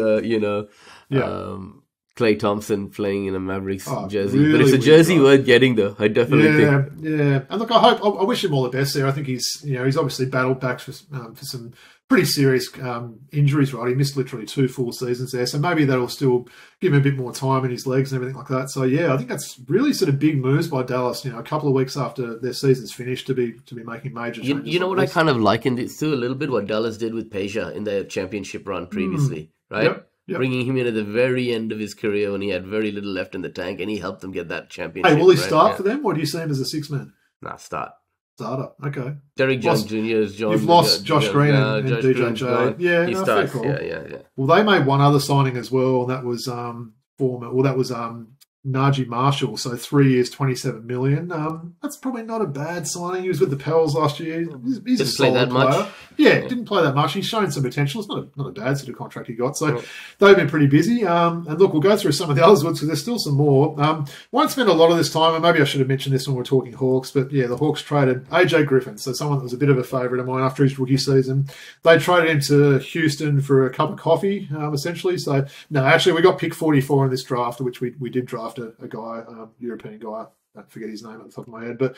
Klay Thompson playing in a Mavericks jersey, really, but it's a jersey worth getting, though. I definitely think. Yeah. And look, I wish him all the best there. I think he's obviously battled back for some pretty serious injuries, right? He missed literally 2 full seasons there, so maybe that'll still give him a bit more time in his legs and everything like that. So yeah, I think that's really sort of big moves by Dallas. You know, a couple of weeks after their season's finished to be making major changes. You know what I kind of likened it to a little bit what Dallas did with Peja in their championship run previously, right? Yep. Bringing him in at the very end of his career when he had very little left in the tank, and he helped them get that championship. Hey, will he start for them, or do you see him as a 6-man? Nah, start. Starter, okay. Derek Jones Jr. is John. You've lost Josh Green and Dejounte. Yeah, he starts. Yeah. Well, they made one other signing as well, and that was Najee Marshall, so 3 years, $27 million. That's probably not a bad signing. He was with the Pels last year. He's a solid player. Much. Yeah, didn't play that much. He's shown some potential. It's not a bad sort of contract he got. So they've been pretty busy. And look, we'll go through some of the others because there's still some more. Won't spend a lot of this time, and maybe I should have mentioned this when we're talking Hawks, but yeah, the Hawks traded AJ Griffin, so someone that was a bit of a favourite of mine after his rookie season. They traded him to Houston for a cup of coffee, essentially. So, no, actually, we got pick 44 in this draft, which we did draft a guy, European guy. I forget his name at the top of my head, but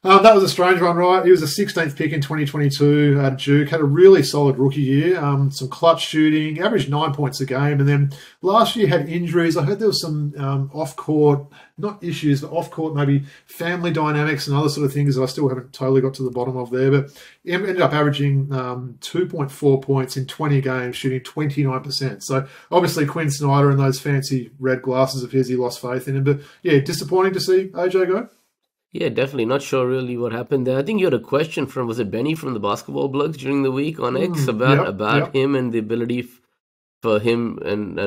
that was a strange one, right? He was a 16th pick in 2022 at Duke, had a really solid rookie year, some clutch shooting, averaged 9 points a game, and then last year had injuries. I heard there was some off-court, not issues, but off-court maybe family dynamics and other sort of things that I still haven't totally got to the bottom of there, but he ended up averaging 2.4 points in 20 games, shooting 29%. So obviously Quinn Snyder and those fancy red glasses of his, he lost faith in him, but yeah, disappointing to see AJ go. Yeah, definitely. Not sure really what happened there. I think you had a question from, was it Benny from the Basketball Blogs during the week on X about him and the ability for him and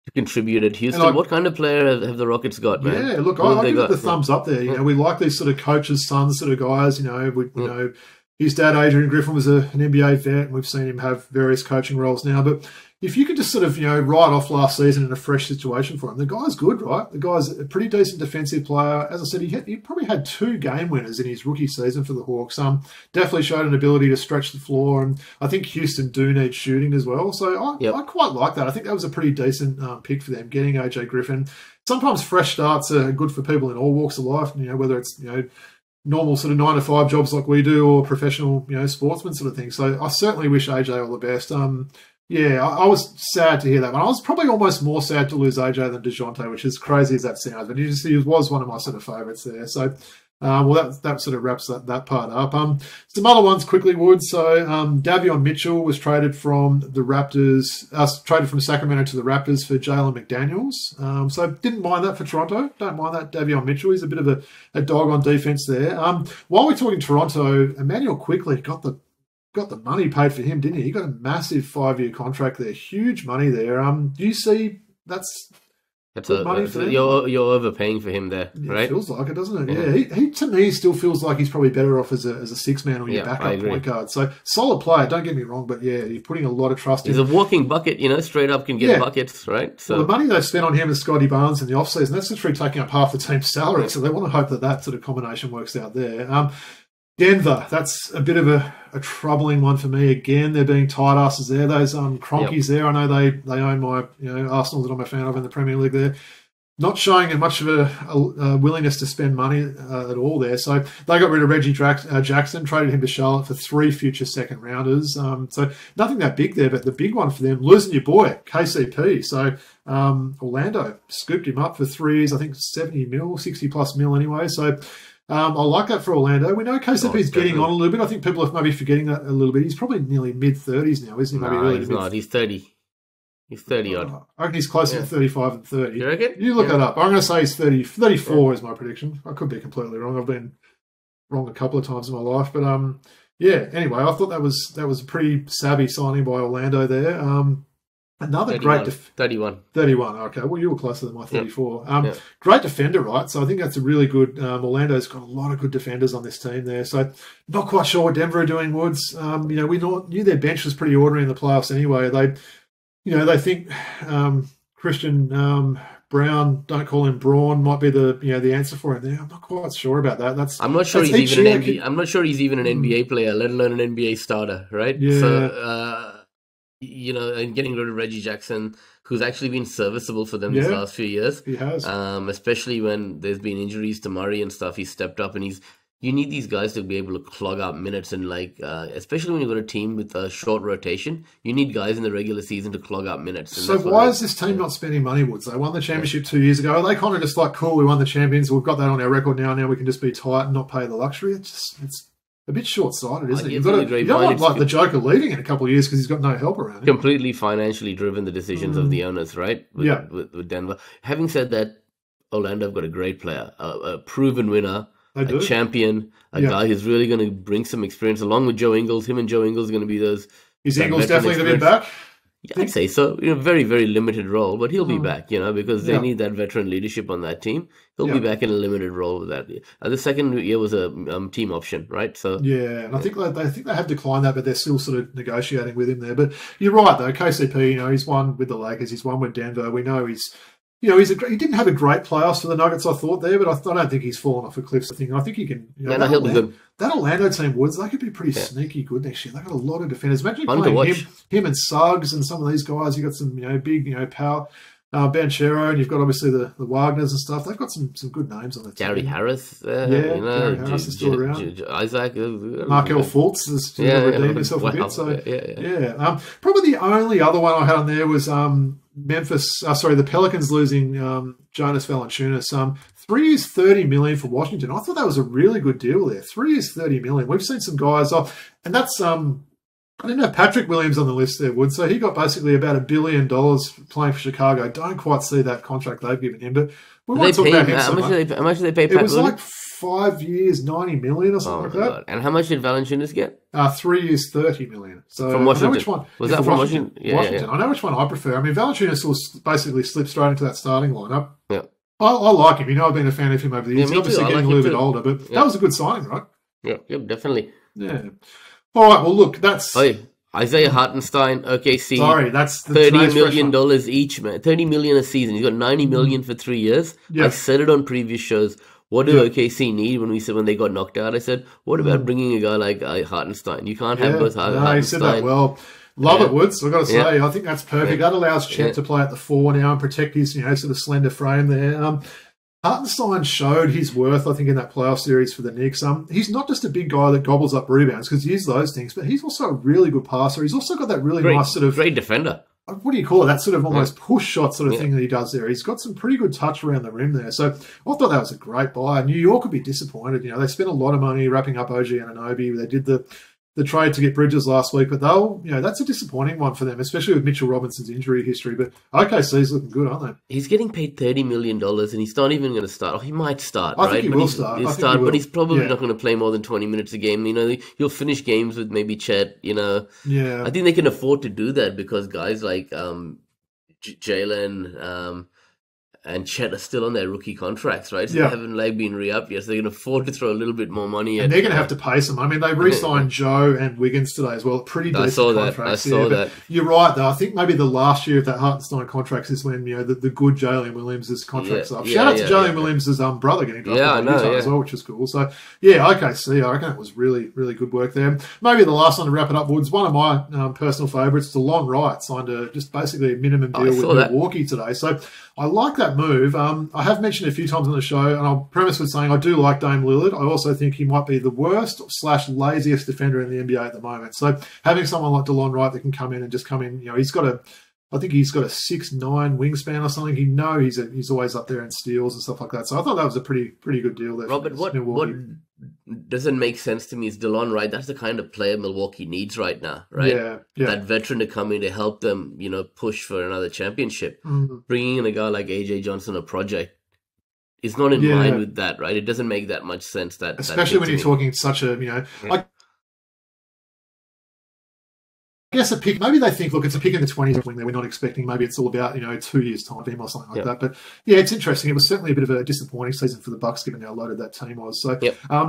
to contribute at Houston. What kind of player have the Rockets got, man? Yeah, look, I give it the thumbs up there. You know, we like these sort of coaches' sons sort of guys. You know, we know his dad, Adrian Griffin, was an NBA vet, and we've seen him have various coaching roles now. But if you could just sort of, write off last season in a fresh situation for him, the guy's good, right? The guy's a pretty decent defensive player. As I said, he probably had 2 game winners in his rookie season for the Hawks. Definitely showed an ability to stretch the floor, and I think Houston do need shooting as well. So I quite like that. I think that was a pretty decent pick for them, getting AJ Griffin. Sometimes fresh starts are good for people in all walks of life, whether it's, normal sort of 9-to-5 jobs like we do or professional, sportsman sort of thing. So I certainly wish AJ all the best. Yeah, I was sad to hear that one. I was probably almost more sad to lose AJ than Dejounte, which is crazy as that sounds, but he was one of my sort of favourites there. So, that sort of wraps that part up. Some other ones quickly, Wood. So, Davion Mitchell was traded from the Raptors, traded from Sacramento to the Raptors for Jalen McDaniels. So, didn't mind that for Toronto. Don't mind that. Davion Mitchell, he's a bit of a dog on defence there. While we're talking Toronto, Emmanuel Quickly got the money paid for him, didn't he? He got a massive 5-year contract there. Huge money there. Do you see that's money for him? You're overpaying for him there, right? It feels like it, doesn't it? Yeah. He to me still feels like he's probably better off as a 6-man or your backup point guard. So solid player, don't get me wrong, but yeah, you're putting a lot of trust in him. He's a walking bucket, straight up can get buckets, right? So the money they've spent on him and Scotty Barnes in the offseason, that's literally taking up half the team's salary. So they want to hope that sort of combination works out there. Denver, that's a bit of a troubling one for me. Again, they're being tight asses there. Those Cronkies there, I know they own my Arsenal that I'm a fan of in the Premier League there. not showing much of a willingness to spend money at all there. So they got rid of Reggie Jackson, traded him to Charlotte for 3 future second rounders. So nothing that big there, but the big one for them, losing your boy, KCP. So Orlando scooped him up for 3 years, I think 70 mil, 60 plus mil anyway. So I like that for Orlando. We know KCP's getting on a little bit. I think people are maybe forgetting that a little bit. He's probably nearly mid-30s now, isn't he? Maybe no, he's not. He's 30. He's 30 odd. I reckon he's closer to 35 and 30. You reckon? You look that up. I'm going to say he's 34 is my prediction. I could be completely wrong. I've been wrong a couple of times in my life. But yeah, anyway, I thought that was a pretty savvy signing by Orlando there. Another 31, great... 31. 31, okay. Well, you were closer than my 34. Yep. Great defender, right? So I think that's a really good... Orlando's got a lot of good defenders on this team there. So not quite sure what Denver are doing, Woods. We knew their bench was pretty ordinary in the playoffs anyway. They think Christian Brown, don't call him Braun, might be the answer for him there. I'm not quite sure about that. I'm not sure he's even an NBA. I'm not sure he's even an NBA player, let alone an NBA starter, right? Yeah. So and getting rid of Reggie Jackson, who's actually been serviceable for them these last few years. He has. Especially when there's been injuries to Murray and stuff, he's stepped up, and you need these guys to be able to clog up minutes, and especially when you've got a team with a short rotation, you need guys in the regular season to clog up minutes. So why is this team not spending money, Woods? They won the championship 2 years ago. Are they kind of just like, cool, we won the champions, we've got that on our record now we can just be tight and not pay the luxury? It's a bit short-sighted, isn't it? You don't want the Joker leaving in a couple of years because he's got no help around him. Completely financially driven, the decisions of the owners, right? With Denver. Having said that, Orlando have got a great player, a proven winner, a champion, a guy who's really going to bring some experience along with Joe Ingles. Him and Joe Ingles are going to be those. Is Ingles definitely going to be back? Yeah, I'd say so. Very, very limited role, but he'll be back, because they need that veteran leadership on that team. He'll be back in a limited role with that. The second year was a team option, right? So and I think they have declined that, but they're still sort of negotiating with him there. But you're right, though. KCP, he's won with the Lakers, he's won with Denver. We know he didn't have a great playoffs for the Nuggets, I thought there, but I don't think he's fallen off a cliff. I think he can. He'll be good. That Orlando team, Woods, they could be pretty sneaky good next year. They've got a lot of defenders. Imagine playing him and Suggs and some of these guys. You've got some big power. Banchero, and you've got obviously the Wagners and stuff. They've got some good names on the team. Gary Harris, Gary Harris is still around. Isaac, Markel Fultz has redeemed himself a bit. So probably the only other one I had on there was the Pelicans losing Jonas Valanciunas. 3 years, $30 million for Washington. I thought that was a really good deal there. 3 years, $30 million. We've seen some guys off, and that's I didn't have Patrick Williams on the list there, Wood. So he got basically about $1 billion playing for Chicago. Don't quite see that contract they've given him, but we won't talk about him so much. How much did they pay Pat Williams? It was like 5 years, $90 million or something like that. God. And how much did Valanciunas get? 3 years, $30 million. So from Washington. I know which one. Was that from Washington? Washington. I know which one I prefer. I mean, Valanciunas will basically slip straight into that starting lineup. Yeah. I like him. I've been a fan of him over the years. He's obviously getting a little bit older, but that was a good signing, right? Yeah, definitely. Yeah. All right, well, look, that's... Isaiah Hartenstein, OKC. Sorry, that's the $30 million each, man. $30 million a season. He's got $90 million for 3 years. I said it on previous shows. What do OKC need when they got knocked out? I said, what about bringing a guy like Hartenstein? You can't have both Hartenstein. No, he said that well. Love it, Woods. I've got to say, I think that's perfect. That allows Chet to play at the 4 now and protect his, sort of slender frame there. Hartenstein showed his worth, I think, in that playoff series for the Knicks. He's not just a big guy that gobbles up rebounds, because he is those things, but he's also a really good passer. He's also got that really nice sort of... Great defender. What do you call it? That sort of almost push shot sort of thing that he does there. He's got some pretty good touch around the rim there. So I thought that was a great buy. New York would be disappointed. They spent a lot of money wrapping up OG Anunoby. They did the trade to get Bridges last week, but that's a disappointing one for them, especially with Mitchell Robinson's injury history. But OKC's looking good, aren't they? He's getting paid $30 million, and he's not even going to start. Oh, he might start, I think he will start. But he's probably not going to play more than 20 minutes a game. He'll finish games with maybe Chet. Yeah. I think they can afford to do that because guys like Jalen and Chet are still on their rookie contracts, right? So they haven't been re-upped yet, so they can afford to throw a little bit more money at. And they're going to have to pay some. I mean, they re-signed Joe and Wiggins today as well. Pretty decent contracts. I saw that. You're right, though. I think maybe the last year of that Hartenstein contracts is when, the good Jalen Williams' contract's up. Shout out to Jalen Williams' brother getting drafted by Utah as well, which is cool. So, OKC, I reckon it was really, really good work there. Maybe the last one to wrap it up, Woods, one of my personal favourites, DeLon Wright, signed just basically a minimum deal with Milwaukee today. So I like that that move, I have mentioned a few times on the show, and I'll premise with saying I do like Dame Lillard. I also think he might be the worst / laziest defender in the NBA at the moment. So having someone like DeLon Wright that can come in and just come in, you know, I think he's got a 6'9" wingspan or something. You know, he's always up there in steals and stuff like that. So I thought that was a pretty good deal there. Robert, what doesn't make sense to me is DeLon Wright. That's the kind of player Milwaukee needs right now, right? Yeah. That veteran to come in to help them, you know, push for another championship. Mm-hmm. Bringing in a guy like AJ Johnson, a project, is not in line with that, right? It doesn't make that much sense. Especially when you're talking such a, you know, like. I guess a pick, maybe they think, look, it's a pick in the 20s when we're not expecting. Maybe it's all about, you know, 2 years' time or something like that. But yeah, it's interesting. It was certainly a bit of a disappointing season for the Bucks, given how loaded that team was. So,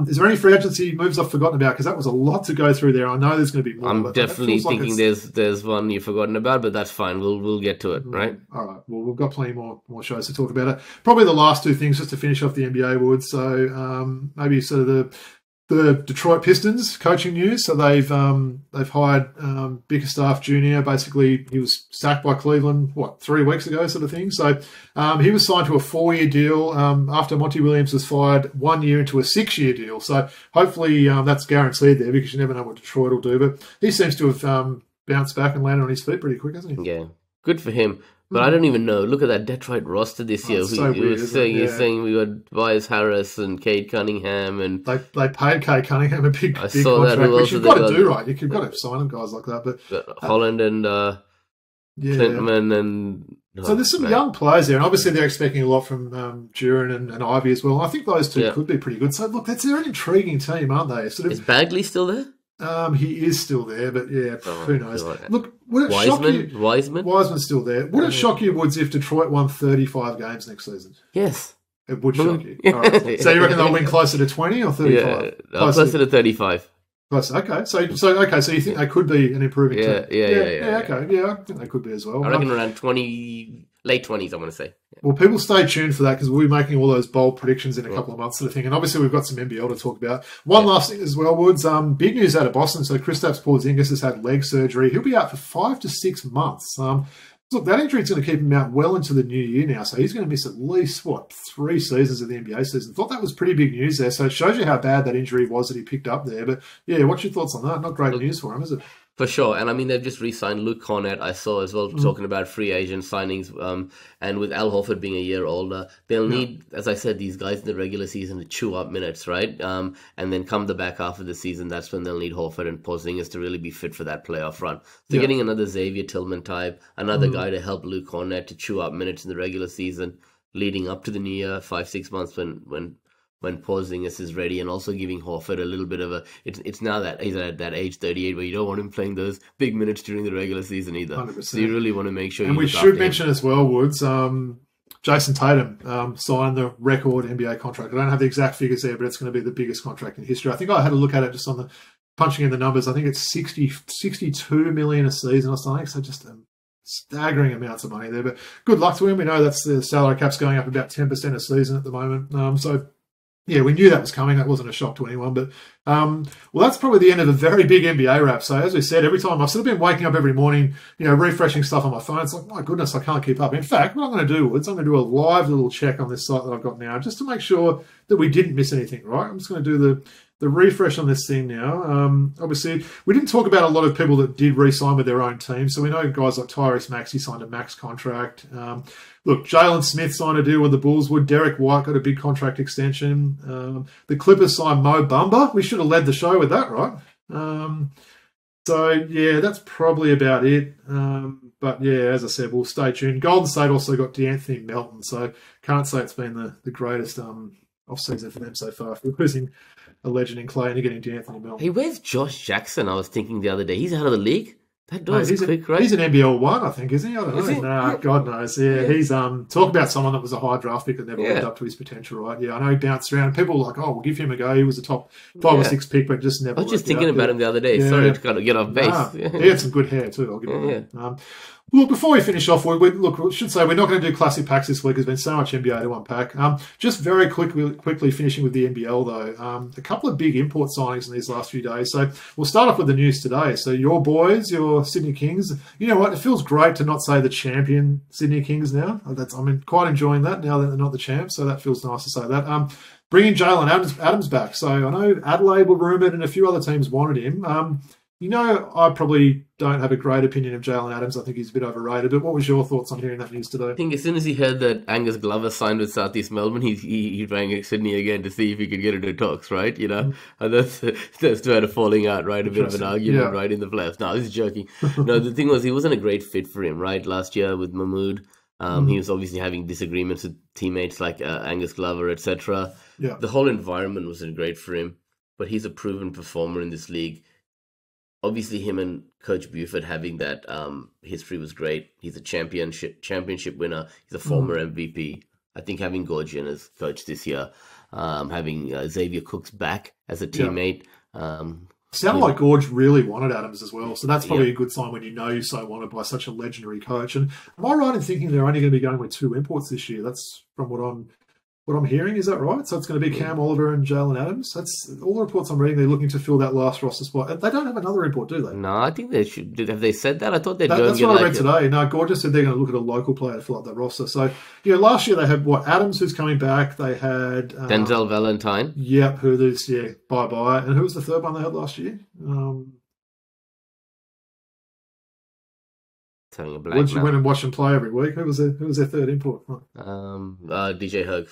is there any free agency moves I've forgotten about? Because that was a lot to go through there. I know there's going to be more. I'm definitely thinking there's one you've forgotten about, but that's fine. We'll get to it, right? All right. Well, we've got plenty more shows to talk about it. Probably the last two things just to finish off the NBA, Wood. So maybe sort of the Detroit Pistons coaching news. So they've hired Bickerstaff Jr. Basically, he was sacked by Cleveland 3 weeks ago, sort of thing. So he was signed to a 4-year deal after Monty Williams was fired 1 year into a 6-year deal. So hopefully that's guaranteed there, because you never know what Detroit will do. But he seems to have bounced back and landed on his feet pretty quick, hasn't he? Yeah, good for him. But I don't even know. Look at that Detroit roster this year. You're saying we got Tobias Harris and Cade Cunningham, and they paid Cade Cunningham a big contract, which you've got to do right. You've got to sign them guys like that. But Holland and Clintman and. So there's some young players there, and obviously they're expecting a lot from Duran and Ivy as well. I think those two could be pretty good. So look, they're an intriguing team, aren't they? Is Bagley still there? He is still there, but who knows? Look, would it shock you? Wiseman's still there. Would it shock you, Woods, if Detroit won 35 games next season? Yes. It would shock you. All right. So you reckon they'll win closer to 20 or 35? Yeah, closer to 35. Okay, so you think they could be an improving team? Okay, I think they could be as well. I reckon around 20, late 20s, I want to say. Well, people stay tuned for that, because we'll be making all those bold predictions in a couple of months, sort of thing. And obviously, we've got some NBL to talk about. One last thing as well, Woods. Big news out of Boston. So Kristaps Porzingis has had leg surgery. He'll be out for 5 to 6 months. Look, that injury is going to keep him out well into the new year now. So he's going to miss at least, 3 seasons of the NBA season. Thought that was pretty big news there. So it shows you how bad that injury was that he picked up there. But yeah, what's your thoughts on that? Not great news for him, is it? For sure. And I mean, they've just re-signed Luke Cornett, I saw as well, talking about free agent signings. And with Al Horford being a year older, they'll need, as I said, these guys in the regular season to chew up minutes, right? And then come the back half of the season, that's when they'll need Horford and Porzingis to really be fit for that playoff run. So getting another Xavier Tillman type, another guy to help Luke Cornett to chew up minutes in the regular season, leading up to the new year, 5-6 months when Porzingis is ready, and also giving Horford a little bit of a... It's now that he's at that age 38 where you don't want him playing those big minutes during the regular season either. 100%. So you really want to make sure... And we should mention as well, Woods, Jason Tatum signed the record NBA contract. I don't have the exact figures there, but it's going to be the biggest contract in history. I think I had a look at it just on the punching in the numbers. I think it's 62 million a season or something. So just staggering amounts of money there. But good luck to him. We know that's the salary cap's going up about 10% a season at the moment. So yeah, we knew that was coming. That wasn't a shock to anyone. But, well, that's probably the end of a very big NBA wrap. So, as we said, every time I've sort of been waking up every morning, refreshing stuff on my phone. It's like, my goodness, I can't keep up. In fact, what I'm going to do is I'm going to do a live little check on this site that I've got now, just to make sure that we didn't miss anything, right? I'm just going to do the refresh on this thing now. Obviously, we didn't talk about a lot of people that did re-sign with their own team. So we know guys like Tyrese Maxey signed a max contract. Look, Jalen Smith signed a deal with the Bulls. Derek White got a big contract extension. The Clippers signed Mo Bamba. We should have led the show with that, right? So, yeah, that's probably about it. But, yeah, as I said, we'll stay tuned. Golden State also got DeAnthony Melton, so can't say it's been the greatest off-season for them so far. If we're losing a legend in Klay and you're getting DeAnthony Melton. Hey, where's Josh Jackson? I was thinking the other day. He's out of the league? That does quick, right? He's an NBL 1, I think, isn't he? I don't know. Nah, God knows. Yeah, he's talk about someone that was a high draft pick that never lived up to his potential, right? Yeah, I know he bounced around. People were like, we'll give him a go. He was a top 5 or 6 pick, but just never. I was just thinking about him the other day. Yeah. Sorry to kind of get off base. He had some good hair too. I'll give him that. Look, before we finish off, we should say we're not going to do classic packs this week. There's been so much NBA to unpack. Just very quickly finishing with the NBL, though. A couple of big import signings in these last few days. So we'll start off with the news today. So your boys, your your Sydney Kings. You know what? It feels great to not say the champion Sydney Kings now. I'm quite enjoying that now that they're not the champs, so that feels nice to say that. Bringing Jalen Adams back. So I know Adelaide were rumoured and a few other teams wanted him. You know, I probably don't have a great opinion of Jalen Adams. I think he's a bit overrated. But what was your thoughts on hearing that news today? I think as soon as he heard that Angus Glover signed with South East Melbourne, he rang Sydney again to see if he could get into talks, right? You know, and that's two had a falling out, right? A bit of an argument, right, in the playoffs. No, this is joking. No, the thing was, he wasn't a great fit for him, right? Last year with Mahmood, he was obviously having disagreements with teammates like Angus Glover, etc. Yeah. The whole environment wasn't great for him, but he's a proven performer in this league. Obviously, him and Coach Buford having that history was great. He's a championship winner. He's a former MVP. I think having Gorgian as coach this year, having Xavier Cooks back as a teammate. Sounded like Gorge really wanted Adams as well. So that's probably a good sign when you know you're so wanted by such a legendary coach. And am I right in thinking they're only going to be going with 2 imports this year? That's from what I'm hearing. Is that right? So it's going to be Cam Oliver and Jalen Adams. That's all the reports I'm reading. They're looking to fill that last roster spot. They don't have another import, do they? No, I think they should. Have they said that? I thought they'd go That's and get what I read today. No, Gorgeous said they're going to look at a local player to fill up that roster. So, last year they had, Adams, who's coming back. They had... Denzel Valentine. Yep, bye-bye. And who was the third one they had last year? Having a blank you went and watched them play every week. Who was their third import? DJ Hogue.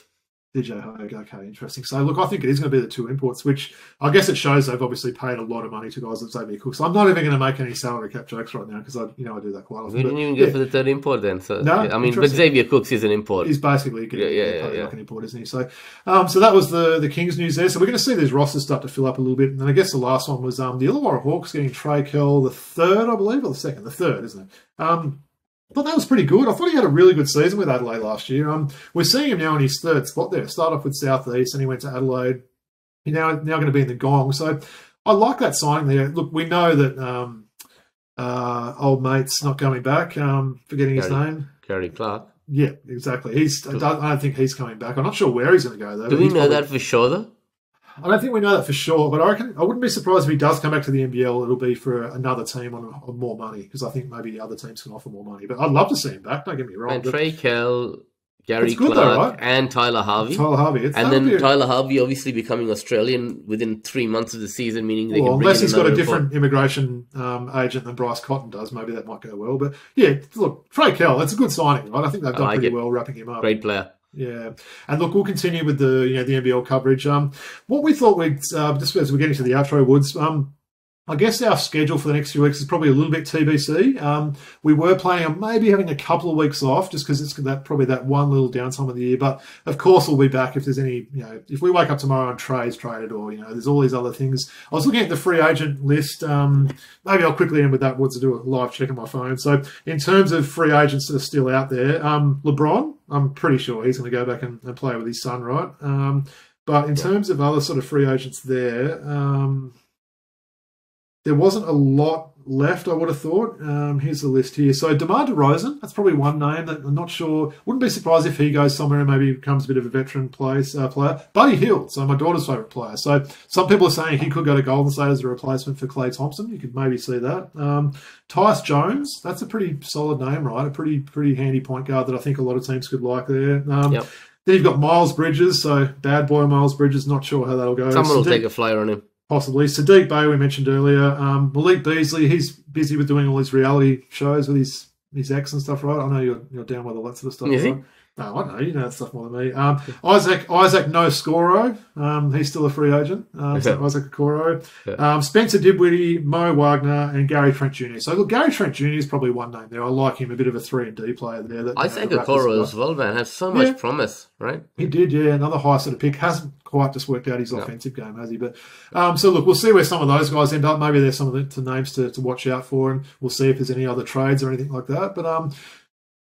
DJ Hogue, okay, interesting. So, look, I think it is going to be the 2 imports, which I guess it shows they've obviously paid a lot of money to guys like Xavier Cooks. I'm not even going to make any salary cap jokes right now because I do that quite often. We didn't even go for the third import then. So, no, I mean, but Xavier Cooks is an import. He's basically like an import, isn't he? So, so that was the Kings news there. So we're going to see these rosters start to fill up a little bit. And then I guess the last one was the Illawarra Hawks getting Trey Kell, the third, I believe, or the second? The third, isn't it? I thought that was pretty good. I thought he had a really good season with Adelaide last year. We're seeing him now in his third spot there. Start off with South East, and he went to Adelaide. He's now going to be in the Gong. So I like that signing there. Look, we know that old mate's not coming back. Forgetting his name. Gary Clark. Yeah, exactly. I don't think he's coming back. I'm not sure where he's going to go, though. Do we know that for sure, though? I don't think we know that for sure, but I wouldn't be surprised if he does come back to the NBL. It'll be for another team on more money because I think maybe other teams can offer more money. But I'd love to see him back. Don't get me wrong. And Trey Kell, Gary Clark, and Tyler Harvey. Tyler Harvey obviously becoming Australian within 3 months of the season, meaning they can bring unless he's got a different immigration agent than Bryce Cotton does, maybe that might go well. But yeah, look, Trey Kell, that's a good signing, right? I think they've done pretty well wrapping him up. Great player. Yeah, and look, we'll continue with the NBL coverage. What we thought we'd just as we're getting to the outro, Woods. I guess our schedule for the next few weeks is probably a little bit TBC. We were planning on maybe having a couple of weeks off just because it's probably that one little downtime of the year. But of course, we'll be back if there's any, if we wake up tomorrow and Trey's traded or, there's all these other things. I was looking at the free agent list. Maybe I'll quickly end with that, Woods, to do a live check on my phone. So in terms of free agents that are still out there, LeBron, I'm pretty sure he's going to go back and play with his son, right? But in terms of other sort of free agents there wasn't a lot left, I would have thought. Here's the list here. So DeMar DeRozan, that's probably one name that I'm not sure. Wouldn't be surprised if he goes somewhere and maybe becomes a bit of a veteran player. Buddy Hield, so my daughter's favourite player. So some people are saying he could go to Golden State as a replacement for Klay Thompson. You could maybe see that. Tyus Jones, that's a pretty solid name, right? A pretty handy point guard that I think a lot of teams could like there. Then you've got Miles Bridges, so bad boy Miles Bridges. Not sure how that'll go. Someone will take a flyer on him. Possibly. Sadiq Bey, we mentioned earlier. Malik Beasley, he's busy with doing all these reality shows with his ex and stuff, right? I know you're down with all that sort of stuff. Is right? No, I know. You know that stuff more than me. Isaac No Scoro. He's still a free agent. Isaac Okoro. Yeah. Spencer Dinwiddie, Mo Wagner, and Gary Trent Jr. So, look, Gary Trent Jr. is probably one name there. I like him, a bit of a 3-and-D player there. Isaac Okoro as well, man. Has so much promise, right? He did, yeah. Another high sort of pick. Hasn't quite just worked out his offensive game, has he? But so, look, we'll see where some of those guys end up. Maybe there's some of the names to watch out for, and we'll see if there's any other trades or anything like that. But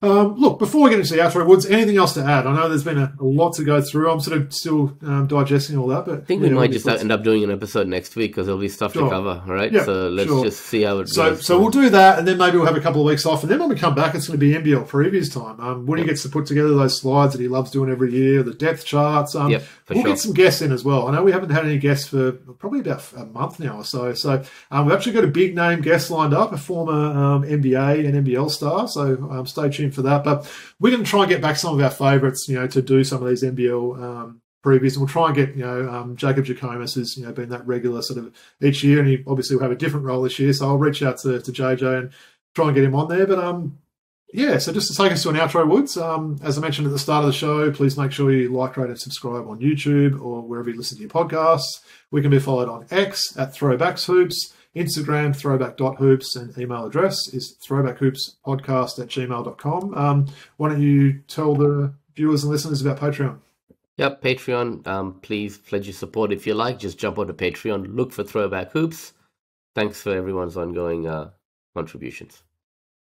Look, before we get into the outro, Woods, anything else to add? I know there's been a lot to go through. I'm sort of still digesting all that. But I think we might just end up doing an episode next week because there'll be stuff to cover, all right? Yeah, so let's just see how it goes. So we'll do that, and then maybe we'll have a couple of weeks off. And then when we come back, it's going to be NBL previews time. Woody gets to put together those slides that he loves doing every year, the depth charts. We'll get some guests in as well. I know we haven't had any guests for probably about a month now or so. So we've actually got a big-name guest lined up, a former NBA and NBL star. So stay tuned for that. But we're going to try and get back some of our favourites, to do some of these NBL previews, and we'll try and get, Jacob Jackomas has, been that regular sort of each year, and he obviously will have a different role this year. So I'll reach out to JJ and try and get him on there. But so just to take us to an outro, Woods. As I mentioned at the start of the show, please make sure you like, rate, and subscribe on YouTube or wherever you listen to your podcasts. We can be followed on X at Throwback Hoops. Instagram, throwback.hoops, and email address is throwbackhoopspodcast@gmail.com. Why don't you tell the viewers and listeners about Patreon? Yep, Patreon. Please pledge your support. If you like, just jump onto Patreon, look for Throwback Hoops. Thanks for everyone's ongoing contributions.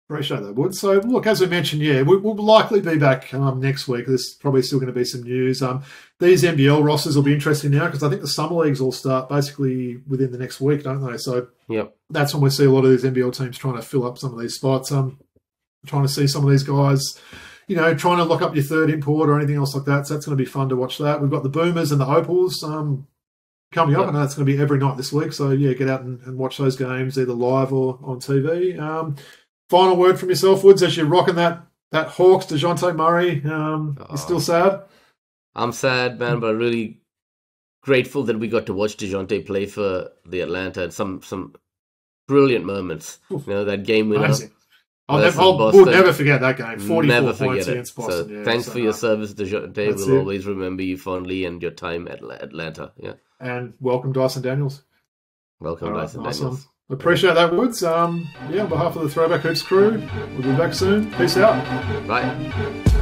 Appreciate that, Wood. So, look, as we mentioned, we'll likely be back next week. There's probably still going to be some news. These NBL rosters will be interesting now because I think the summer leagues all start basically within the next week, don't they? So that's when we see a lot of these NBL teams trying to fill up some of these spots. Trying to see some of these guys, trying to lock up your third import or anything else like that. So that's going to be fun to watch that. We've got the Boomers and the Opals coming up. I know that's going to be every night this week. So, get out and watch those games either live or on TV. Final word from yourself, Woods, as you're rocking that Hawks, Dejounte Murray. You're still sad? I'm sad, man, but I'm really grateful that we got to watch Dejounte play for the Atlanta. Some brilliant moments. That game winner. Amazing. We'll never forget that game. 44 points against Boston. So thanks for your service, Dejounte. We'll always remember you fondly and your time at Atlanta. Yeah. And welcome, Dyson Daniels. Welcome, Dyson Daniels. Appreciate that, Woods. On behalf of the Throwback Hoops crew, we'll be back soon. Peace out. Bye.